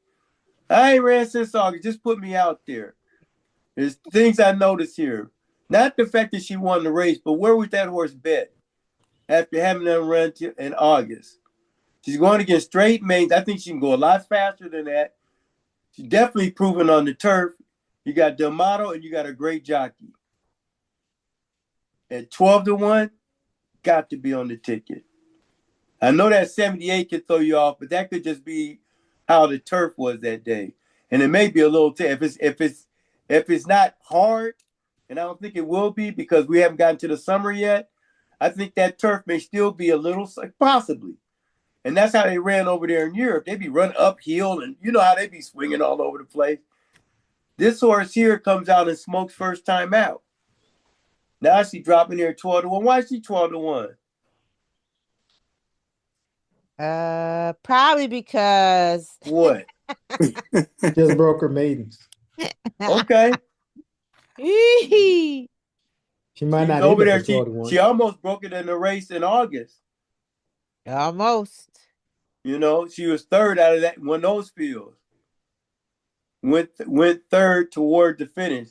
I ain't ran since August. Just put me out there. There's things I noticed here. Not the fact that she won the race, but where was that horse bet after having them run in August? She's going against straight mains. I think she can go a lot faster than that. She's definitely proven on the turf. You got D'Amato and you got a great jockey. At 12-1, got to be on the ticket. I know that 78 could throw you off, but that could just be how the turf was that day. And it may be a little if it's not hard, and I don't think it will be because we haven't gotten to the summer yet. I think that turf may still be a little, possibly. And that's how they ran over there in Europe. They be running uphill, and you know how they be swinging all over the place. This horse here comes out and smokes first time out. Now she's dropping here 12-1. Why is she 12-1? Probably because What? Just broke her maidens. Okay. Eehee. She might She's not over end there. up at 12-1. She almost broke it in the race in August. Almost. She was third out of that one of those fields. Went third toward the finish.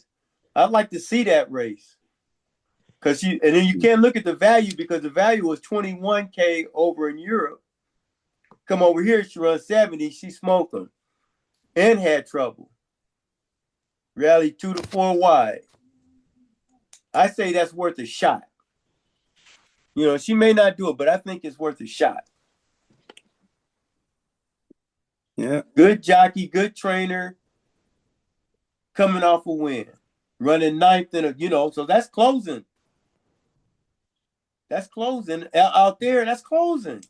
I'd like to see that race. And then you can't look at the value because the value was 21K over in Europe. Come over here, she runs 70. She smoked them and had trouble. Rally 2 to 4 wide. I say that's worth a shot. She may not do it, but I think it's worth a shot. Yeah. Good jockey, good trainer, coming off a win, running 9th in so that's closing. That's closing out there. That's closing.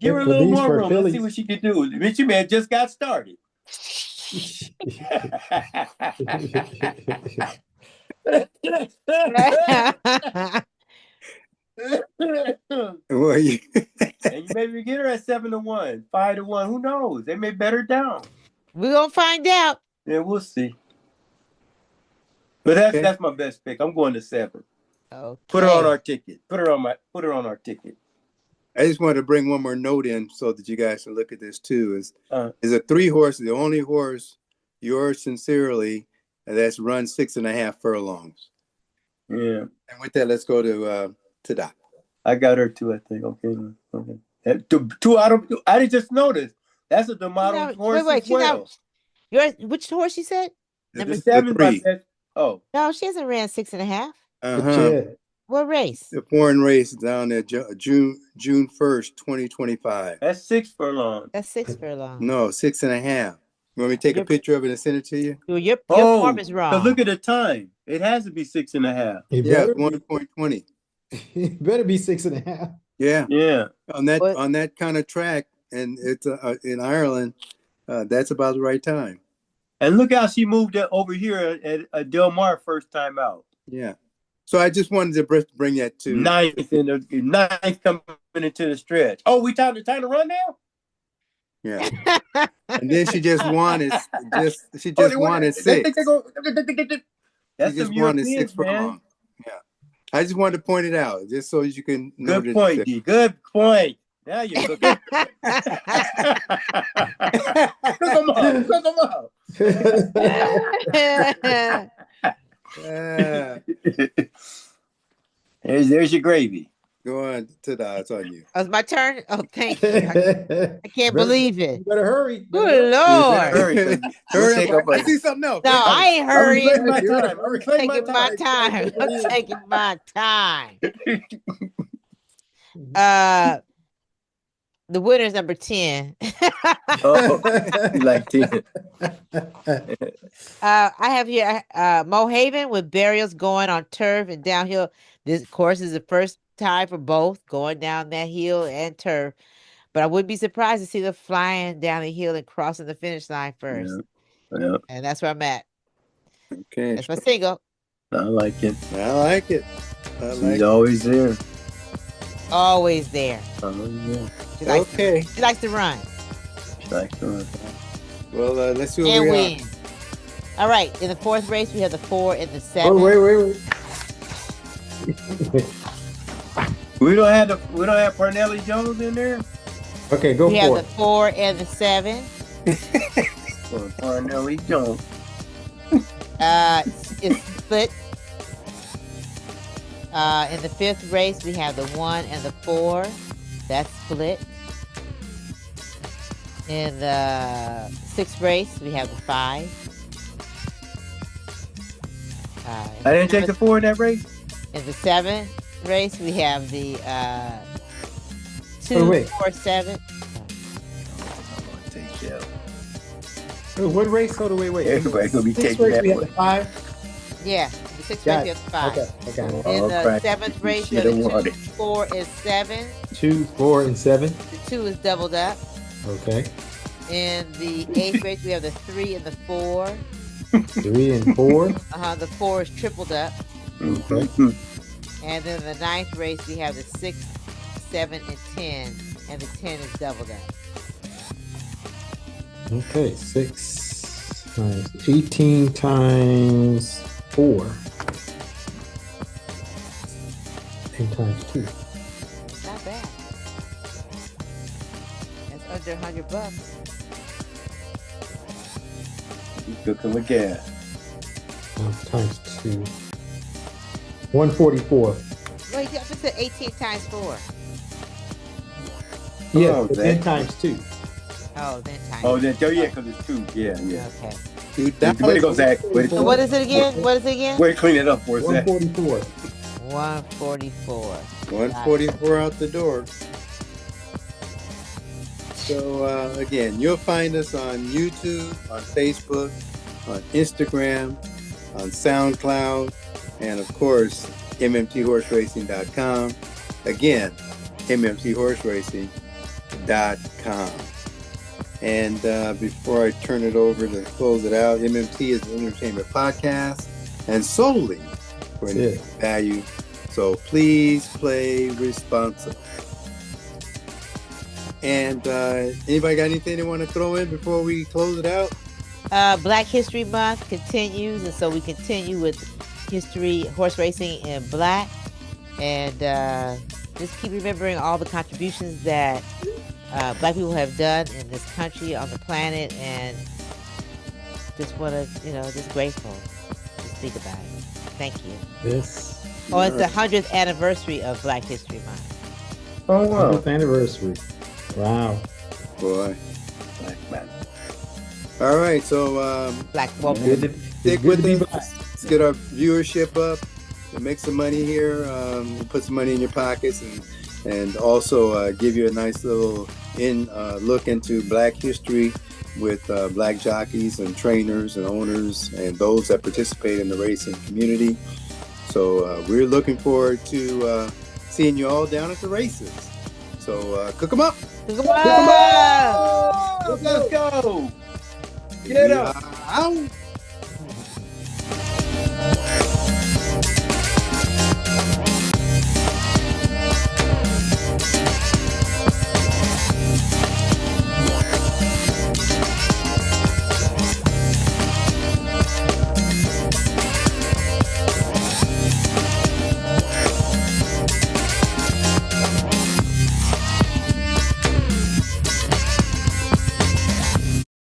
Give her a little more room. Let's see what she can do. Mitchie Man just got started. Well, And you maybe get her at 7-1, 5-1. Who knows? They may bet her down. We're gonna find out. Yeah, we'll see. But that's Okay. that's my best pick. I'm going to 7. Okay. Put her on our ticket. Put her on our ticket. I just wanted to bring one more note in so that you guys can look at this too. Is a 3 horse, the only horse, yours sincerely, that's run 6.5 furlongs. Yeah. And with that, let's go to Doc. I got her too, I think. Okay. Two out of. I just noticed. That's a D'Amato horse wait, as well. Which horse she said? This is 7 the 3. Oh. No, she hasn't ran 6.5. What race? The foreign race down there, June 1st, 2025. That's 6 furlong. That's 6 furlong. No, 6.5. You want me to take a picture of it and send it to you? Your form is wrong. So look at the time. It has to be 6.5. Yeah, 1.20. It better be 6.5. Yeah. Yeah. On that kind of track, and it's in Ireland, that's about the right time. And look how she moved over here at Del Mar first time out. Yeah. So I just wanted to bring that to 9th coming into the stretch. Oh, we time to run now? Yeah. And then she just wanted she wanted 6. That's She just wanted 6 furlong. Yeah. I just wanted to point it out just so you can know. Good point, D. Good point. Now you're cooking. Cook them up. Yeah. There's your gravy. Go on to the odds on you. Oh, it's my turn. Oh, thank you. I can't believe it. You better hurry. Good You Lord. Hurry, 'cause we'll Hurry take up. up I see something else. No, I ain't hurrying. reclaiming my time. I'm reclaiming my Taking my time. time. I'm taking my time. The winner's number 10. Oh, you like 10. I have here Mo Haven with burials going on turf and downhill. This course is the first time for both going down that hill and turf. But I wouldn't be surprised to see them flying down the hill and crossing the finish line first. Yeah. And that's where I'm at. Okay. That's my single. I like it. I like it. I like She's it. always there. Always there. Always there. She likes Okay. she likes to run She likes to run. Well, let's see what and we win. got. All right. In the fourth race, we have the 4 and the 7. Oh, wait. We don't have Parnelli Jones in there. Okay, go We have for the it. 4 and the 7. Well, Parnelli Jones. It's split. In the fifth race, we have the 1 and the 4. That's split. In the sixth race, we have the 5. I didn't take the 4 in that race. In the seventh race, we have the 2, Oh, wait. 4, 7. I'm gonna take that. Oh, what race? Hold on, wait. Everybody gonna be Sixth taking race, that we have one. the 5. Yeah, the sixth Got race, it. we have the 5. Okay. In Oh, the crap. seventh race, we Shit, have I the want 2, it. 4, and 7. 2, 4, and 7. The 2 is doubled up. Okay. In the eighth race, we have the 3 and the 4. 3 and 4. The 4 is tripled up. Mhm. And then the ninth race, we have the 6, 7, and 10. And the 10 is doubled up. Okay, 6 times 18 times 4. 10 times 2. It's not bad. That's under $100. You cooking with gas. Times 2. 144. Wait, I just said 18 times 4. Yeah, Oh, but Zach. 10 times 2. Oh, then times. Oh, then yeah, because it's 2. Yeah. Okay. Way to go, Zach. Way to So go. what is it again? What is it again? Way to clean it up for us, Zach. 144. 144. 144 out the door. So again, you'll find us on YouTube, on Facebook, on Instagram, on SoundCloud, and of course, mmthorseracing.com. Again, mmthorseracing.com. And before I turn it over to close it out, MMT is an entertainment podcast and solely for That's it. value. So please play responsibly. And anybody got anything they want to throw in before we close it out? Black History Month continues, and so we continue with history, horse racing in black. And just keep remembering all the contributions that black people have done in this country, on the planet, and just want to, just grateful to speak about it. Thank you. This Oh, it's the 100th anniversary of Black History Month. Oh, wow. 100th anniversary. Wow. Boy. Black man. All right. So Black woman. Good to, stick it's good with to be us. black. Let's get our viewership up. We'll make some money here. Put some money in your pockets, and also give you a nice little look into Black history with black jockeys and trainers and owners and those that participate in the racing community. So we're looking forward to seeing you all down at the races. So cook them up. Come on! Let's go. Get up. Out.